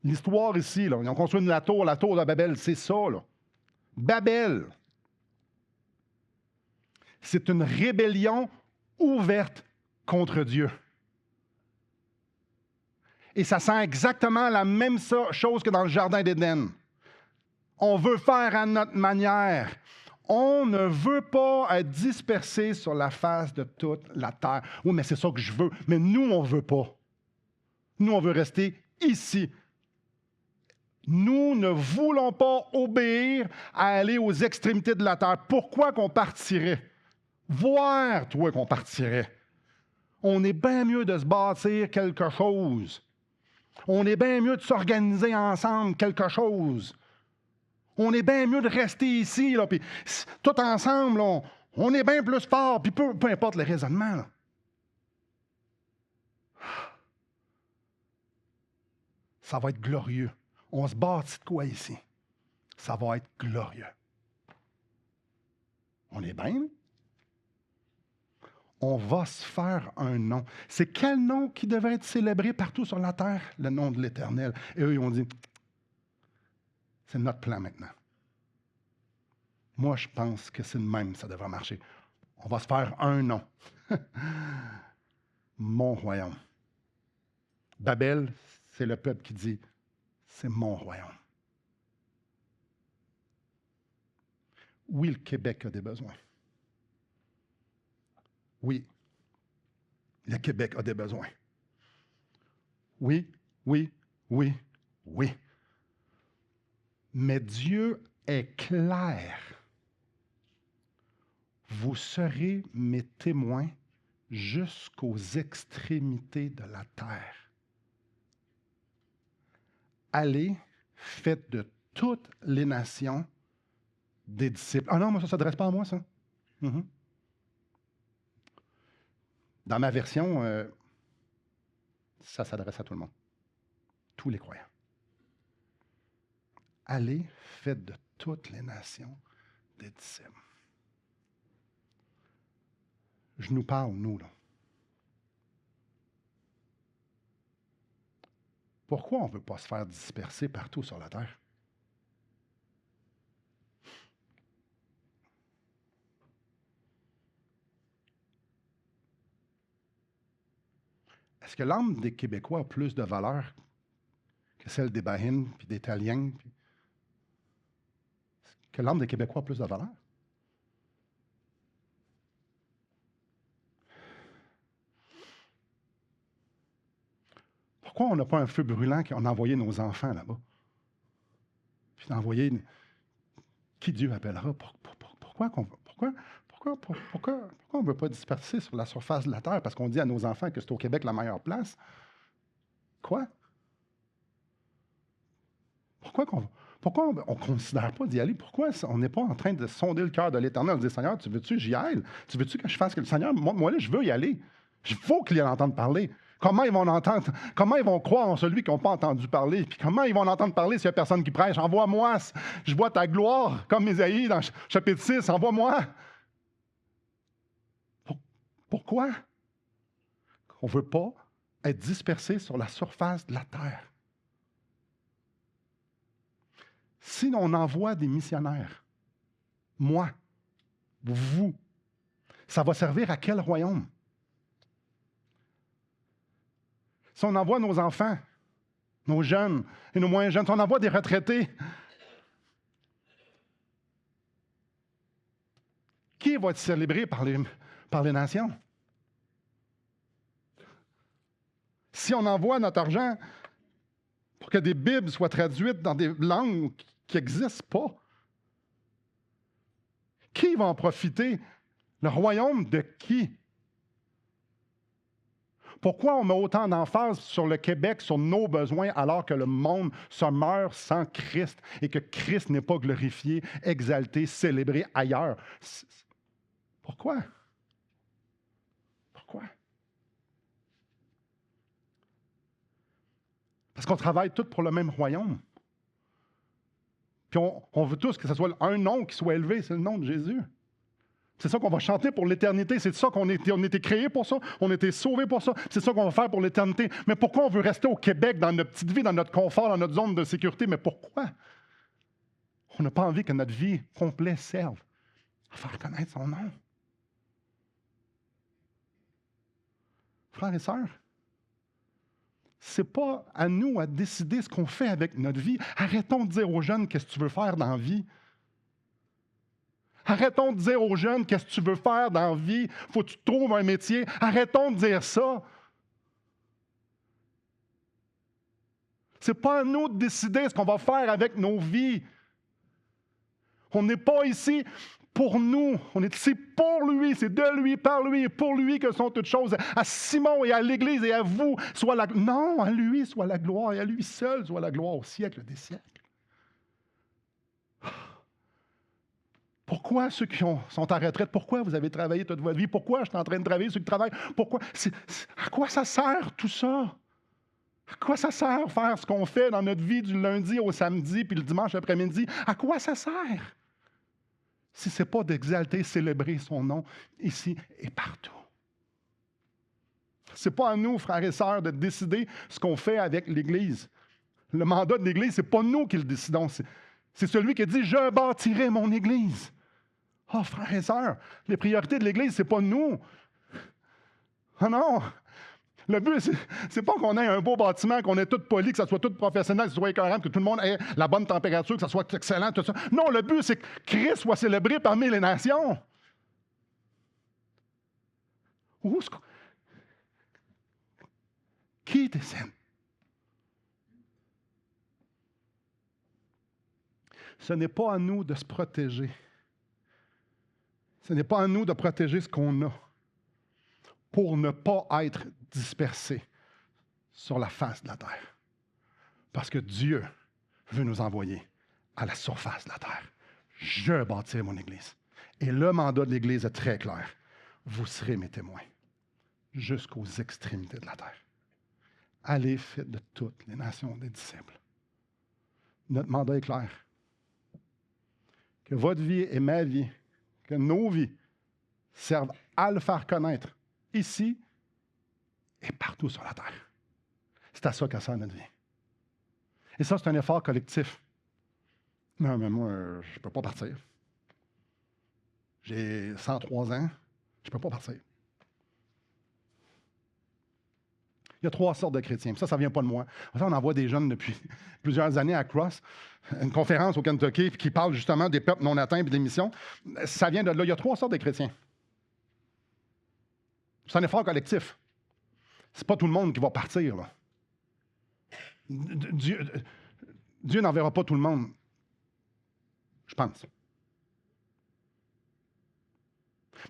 L'histoire ici, là, ils ont construit la tour de Babel, c'est ça. Là. Babel. C'est une rébellion ouverte contre Dieu. Et ça sent exactement la même chose que dans le Jardin d'Éden. On veut faire à notre manière. On ne veut pas être dispersé sur la face de toute la terre. Oui, mais c'est ça que je veux. Mais nous, on ne veut pas. Nous, on veut rester ici. Nous ne voulons pas obéir à aller aux extrémités de la terre. Pourquoi qu'on partirait? Voir, toi, qu'on partirait. On est bien mieux de se bâtir quelque chose. On est bien mieux de s'organiser ensemble quelque chose. On est bien mieux de rester ici, là, puis tout ensemble, là, on est bien plus fort, puis peu importe le raisonnement. Là. Ça va être glorieux. On se bâtit de quoi ici? Ça va être glorieux. On est bien, là? On va se faire un nom. C'est quel nom qui devrait être célébré partout sur la terre? Le nom de l'Éternel. Et eux, ils ont dit, c'est notre plan maintenant. Moi, je pense que c'est le même, ça devrait marcher. On va se faire un nom. Mon royaume. Babel, c'est le peuple qui dit, c'est mon royaume. Oui, le Québec a des besoins. Oui, le Québec a des besoins. Oui. Mais Dieu est clair. Vous serez mes témoins jusqu'aux extrémités de la terre. Allez, faites de toutes les nations des disciples. Ah non, moi, ça ne s'adresse pas à moi, ça. Mm-hmm. Dans ma version, ça s'adresse à tout le monde. Tous les croyants. Allez, faites de toutes les nations des disciples. Je nous parle, nous, là. Pourquoi on ne veut pas se faire disperser partout sur la terre? Est-ce que l'âme des Québécois a plus de valeur que celle des Bahines puis des Italiens? Que l'âme des Québécois a plus de valeur? Pourquoi on n'a pas un feu brûlant qu'on a envoyé nos enfants là-bas? Puis d'envoyer qui Dieu appellera. Pourquoi on ne veut pas disperser sur la surface de la terre parce qu'on dit à nos enfants que c'est au Québec la meilleure place? Quoi? Pourquoi on ne considère pas d'y aller? Pourquoi on n'est pas en train de sonder le cœur de l'Éternel? On dit, Seigneur, tu veux-tu que j'y aille? Tu veux-tu que je fasse que le Seigneur, moi là, je veux y aller. Il faut qu'il y ait entendre parler. Comment ils vont l'entendre? Comment ils vont croire en celui qui n'ont pas entendu parler? Puis comment ils vont l'entendre parler s'il n'y a personne qui prêche? Envoie-moi, je vois ta gloire, comme Ésaïe dans chapitre 6, envoie-moi. Pourquoi? On ne veut pas être dispersé sur la surface de la terre. Si on envoie des missionnaires, moi, vous, ça va servir à quel royaume? Si on envoie nos enfants, nos jeunes et nos moins jeunes, si on envoie des retraités, qui va être célébré par les nations? Si on envoie notre argent pour que des Bibles soient traduites dans des langues qui n'existent pas, qui va en profiter? Le royaume de qui? Pourquoi on met autant d'emphase sur le Québec, sur nos besoins, alors que le monde se meurt sans Christ et que Christ n'est pas glorifié, exalté, célébré ailleurs? Pourquoi? Pourquoi? Parce qu'on travaille tous pour le même royaume. Puis on veut tous que ce soit un nom qui soit élevé, c'est le nom de Jésus. C'est ça qu'on va chanter pour l'éternité. C'est ça qu'on a été créés pour ça. On a été sauvés pour ça. C'est ça qu'on va faire pour l'éternité. Mais pourquoi on veut rester au Québec, dans notre petite vie, dans notre confort, dans notre zone de sécurité? Mais pourquoi? On n'a pas envie que notre vie complète serve à faire connaître son nom. Frères et sœurs, c'est pas à nous à décider ce qu'on fait avec notre vie. Arrêtons de dire aux jeunes qu'est-ce que tu veux faire dans la vie. Arrêtons de dire aux jeunes qu'est-ce que tu veux faire dans la vie. Faut que tu trouves un métier. Arrêtons de dire ça. C'est pas à nous de décider ce qu'on va faire avec nos vies. On n'est pas ici pour nous. On est ici pour lui. C'est de lui, par lui et pour lui que sont toutes choses. À Simon et à l'Église et à vous, soit la... Non, à lui soit la gloire et à lui seul soit la gloire au siècle des siècles. Pourquoi ceux qui sont en retraite, pourquoi vous avez travaillé toute votre vie? Pourquoi je suis en train de travailler, ceux qui travaillent? Pourquoi? À quoi ça sert tout ça? À quoi ça sert faire ce qu'on fait dans notre vie du lundi au samedi puis le dimanche après-midi? À quoi ça sert? Si ce n'est pas d'exalter, célébrer son nom ici et partout. Ce n'est pas à nous, frères et sœurs, de décider ce qu'on fait avec l'Église. Le mandat de l'Église, ce n'est pas nous qui le décidons. C'est celui qui dit « Je bâtirai mon Église ». Oh, frères et sœurs, les priorités de l'Église, ce n'est pas nous. Ah non! Le but, c'est pas qu'on ait un beau bâtiment, qu'on ait tout poli, que ça soit tout professionnel, que ça soit écœurant, que tout le monde ait la bonne température, que ça soit excellent, tout ça. Non, le but, c'est que Christ soit célébré parmi les nations. Qui décide? Ce n'est pas à nous de se protéger. Ce n'est pas à nous de protéger ce qu'on a pour ne pas être dispersés sur la face de la terre. Parce que Dieu veut nous envoyer à la surface de la terre. Je bâtirai mon Église. Et le mandat de l'Église est très clair. Vous serez mes témoins jusqu'aux extrémités de la terre. Allez, faites de toutes les nations des disciples. Notre mandat est clair. Que votre vie et ma vie, que nos vies servent à le faire connaître ici et partout sur la terre. C'est à ça qu'elle sert notre vie. Et ça, c'est un effort collectif. Non, mais moi, je ne peux pas partir. J'ai 103 ans, je ne peux pas partir. Il y a 3 sortes de chrétiens. Ça ne vient pas de moi. En fait, on envoie des jeunes depuis plusieurs années à Cross, une conférence au Kentucky qui parle justement des peuples non atteints et des missions. Ça vient de là. Il y a 3 sortes de chrétiens. C'est un effort collectif. Ce n'est pas tout le monde qui va partir, là. Dieu n'enverra pas tout le monde. Je pense.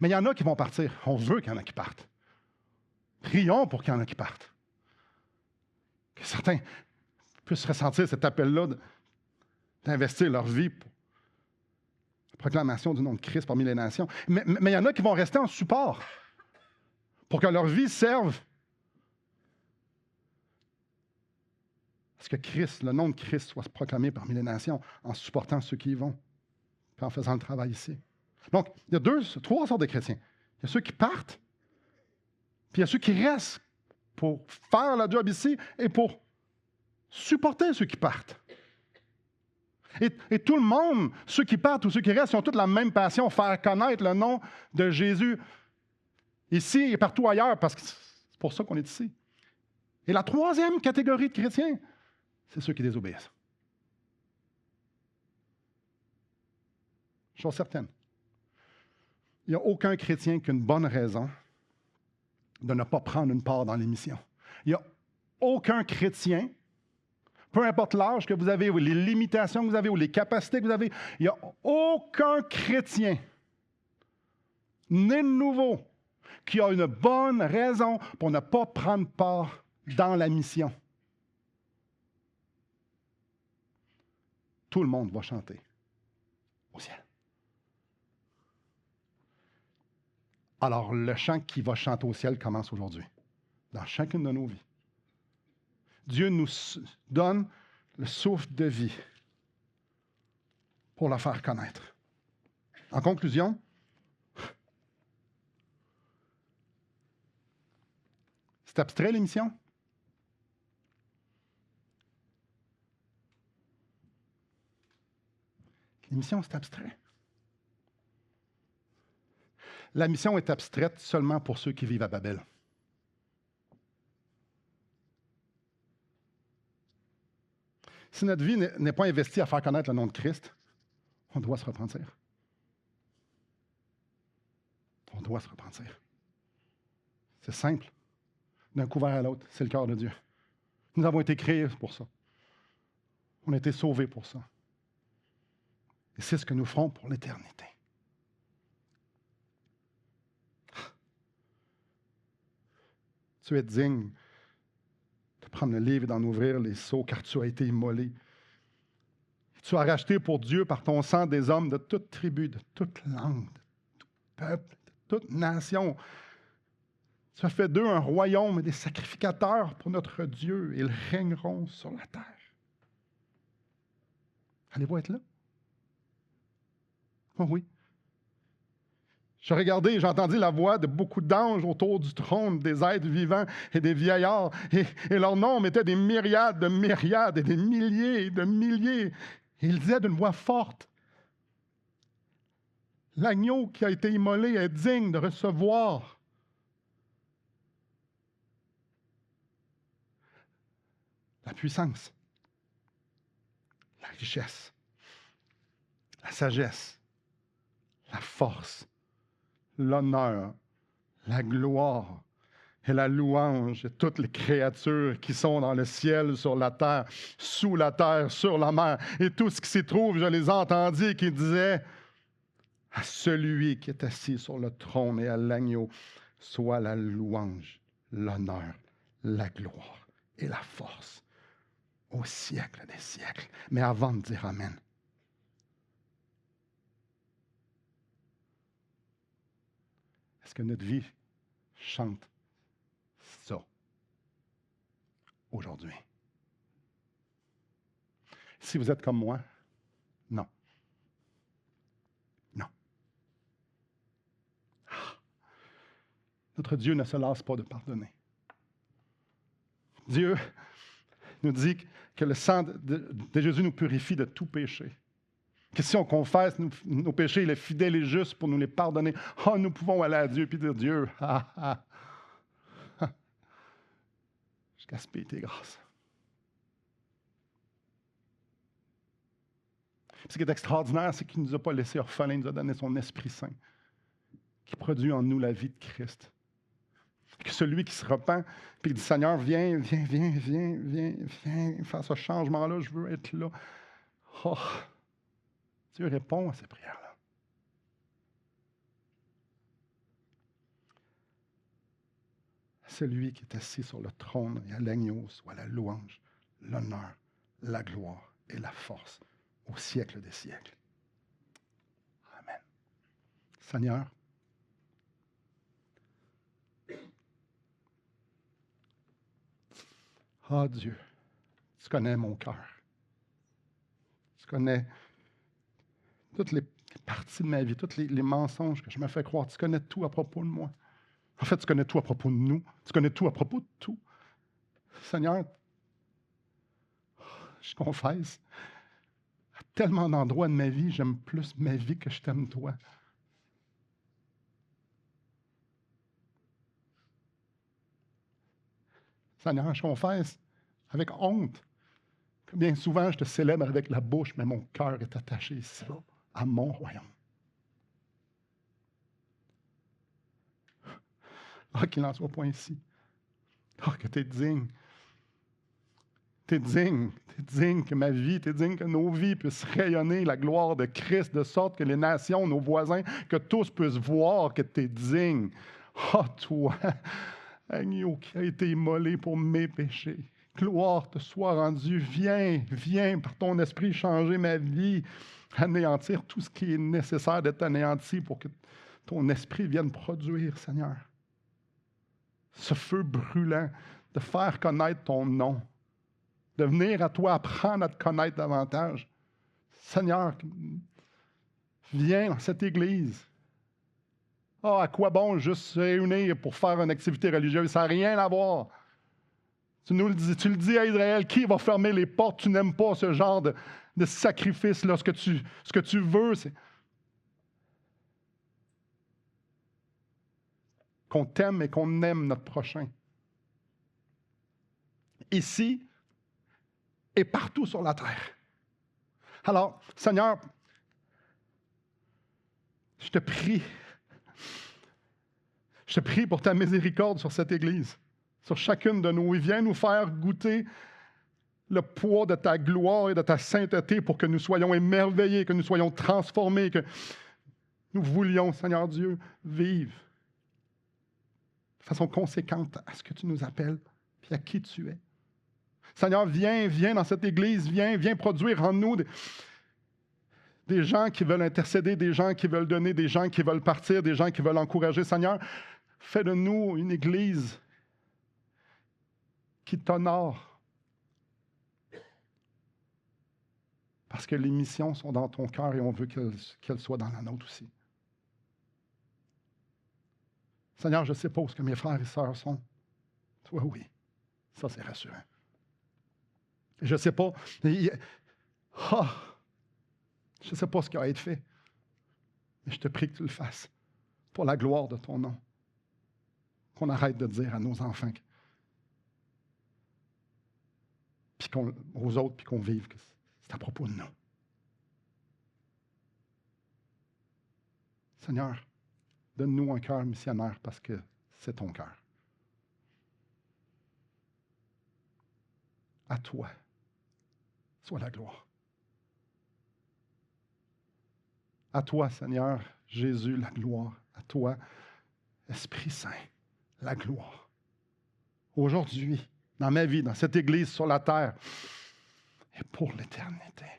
Mais il y en a qui vont partir. On veut qu'il y en a qui partent. Prions pour qu'il y en a qui partent. Que certains puissent ressentir cet appel-là d'investir leur vie pour la proclamation du nom de Christ parmi les nations. Mais il y en a qui vont rester en support pour que leur vie serve à ce que Christ, le nom de Christ, soit proclamé parmi les nations en supportant ceux qui y vont et en faisant le travail ici. Donc, il y a trois sortes de chrétiens. Il y a ceux qui partent, puis il y a ceux qui restent pour faire la job ici et pour supporter ceux qui partent. Et tout le monde, ceux qui partent ou ceux qui restent, ils ont toute la même passion, faire connaître le nom de Jésus ici et partout ailleurs, parce que c'est pour ça qu'on est ici. Et la troisième catégorie de chrétiens, c'est ceux qui désobéissent. Chose certaine. Il n'y a aucun chrétien qui a une bonne raison de ne pas prendre une part dans l'émission. Il n'y a aucun chrétien, peu importe l'âge que vous avez, ou les limitations que vous avez, ou les capacités que vous avez, il n'y a aucun chrétien né de nouveau qui a une bonne raison pour ne pas prendre part dans la mission. Tout le monde va chanter au ciel. Alors, le chant qui va chanter au ciel commence aujourd'hui, dans chacune de nos vies. Dieu nous donne le souffle de vie pour la faire connaître. En conclusion, c'est abstrait l'émission? L'émission, c'est abstrait. La mission est abstraite seulement pour ceux qui vivent à Babel. Si notre vie n'est pas investie à faire connaître le nom de Christ, on doit se repentir. On doit se repentir. C'est simple. D'un couvert à l'autre, c'est le cœur de Dieu. Nous avons été créés pour ça. On a été sauvés pour ça. Et c'est ce que nous ferons pour l'éternité. Tu es digne de prendre le livre et d'en ouvrir les sceaux, car tu as été immolé. Tu as racheté pour Dieu par ton sang des hommes de toute tribu, de toute langue, de tout peuple, de toute nation. Tu as fait d'eux un royaume et des sacrificateurs pour notre Dieu. Ils régneront sur la terre. Allez-vous être là? Oh oui. J'ai regardé et j'ai entendu la voix de beaucoup d'anges autour du trône, des êtres vivants et des vieillards. Et leur nombre était des myriades et des milliers et de milliers. Et ils disaient d'une voix forte, l'agneau qui a été immolé est digne de recevoir la puissance, la richesse, la sagesse, la force, l'honneur, la gloire et la louange et toutes les créatures qui sont dans le ciel, sur la terre, sous la terre, sur la mer. Et tout ce qui s'y trouve, je les entendis qui disaient à celui qui est assis sur le trône et à l'agneau, soit la louange, l'honneur, la gloire et la force au siècle des siècles. Mais avant de dire Amen, est-ce que notre vie chante ça aujourd'hui? Si vous êtes comme moi, non. Non. Notre Dieu ne se lasse pas de pardonner. Dieu nous dit que le sang de Jésus nous purifie de tout péché. Que si on confesse nos péchés, il est fidèle et juste pour nous les pardonner. Oh, nous pouvons aller à Dieu et dire, Dieu, je gaspille tes grâces. Ce qui est extraordinaire, c'est qu'il ne nous a pas laissés orphelins, il nous a donné son Esprit Saint, qui produit en nous la vie de Christ. Que celui qui se repent, puis dit, Seigneur, viens, faire ce changement-là, je veux être là. Oh, Dieu répond à ces prières-là. Celui qui est assis sur le trône et à l'agneau soit la louange, l'honneur, la gloire et la force au siècle des siècles. Amen. Seigneur, Dieu, tu connais mon cœur. Tu connais toutes les parties de ma vie, tous les mensonges que je me fais croire. Tu connais tout à propos de moi. En fait, tu connais tout à propos de nous. Tu connais tout à propos de tout. Seigneur, je confesse, à tellement d'endroits de ma vie, j'aime plus ma vie que je t'aime toi. Seigneur, je confesse avec honte que bien souvent je te célèbre avec la bouche, mais mon cœur est attaché ici, à mon royaume. Qu'il n'en soit point ainsi. Que tu es digne. Tu es digne. Tu es digne que ma vie, tu es digne que nos vies puissent rayonner la gloire de Christ, de sorte que les nations, nos voisins, que tous puissent voir que tu es digne. Toi, agneau qui a été immolé pour mes péchés. Gloire te soit rendue. Viens par ton esprit changer ma vie, anéantir tout ce qui est nécessaire d'être anéanti pour que ton esprit vienne produire, Seigneur. Ce feu brûlant, de faire connaître ton nom, de venir à toi apprendre à te connaître davantage. Seigneur, viens dans cette Église. À quoi bon juste se réunir pour faire une activité religieuse? Ça n'a rien à voir. Tu le dis à Israël, qui va fermer les portes? Tu n'aimes pas ce genre de sacrifice-là. Ce que tu veux, c'est qu'on t'aime et qu'on aime notre prochain. Ici et partout sur la terre. Alors, Seigneur, je te prie pour ta miséricorde sur cette Église, sur chacune de nous. Et viens nous faire goûter le poids de ta gloire et de ta sainteté pour que nous soyons émerveillés, que nous soyons transformés, que nous voulions, Seigneur Dieu, vivre de façon conséquente à ce que tu nous appelles et à qui tu es. Seigneur, viens dans cette Église, viens produire en nous des gens qui veulent intercéder, des gens qui veulent donner, des gens qui veulent partir, des gens qui veulent encourager. Seigneur, fais de nous une Église qui t'honore. Parce que les missions sont dans ton cœur et on veut qu'elles soient dans la nôtre aussi. Seigneur, je ne sais pas où mes frères et sœurs sont. Toi, oui. Ça, c'est rassurant. Je ne sais pas. Je ne sais pas ce qui a été fait. Mais je te prie que tu le fasses pour la gloire de ton nom. Qu'on arrête de dire à nos enfants, puis aux autres, puis qu'on vive que c'est à propos de nous. Seigneur, donne-nous un cœur missionnaire parce que c'est ton cœur. À toi soit la gloire. À toi, Seigneur, Jésus, la gloire. À toi, Esprit Saint, la gloire. Aujourd'hui, dans ma vie, dans cette Église sur la terre, et pour l'éternité.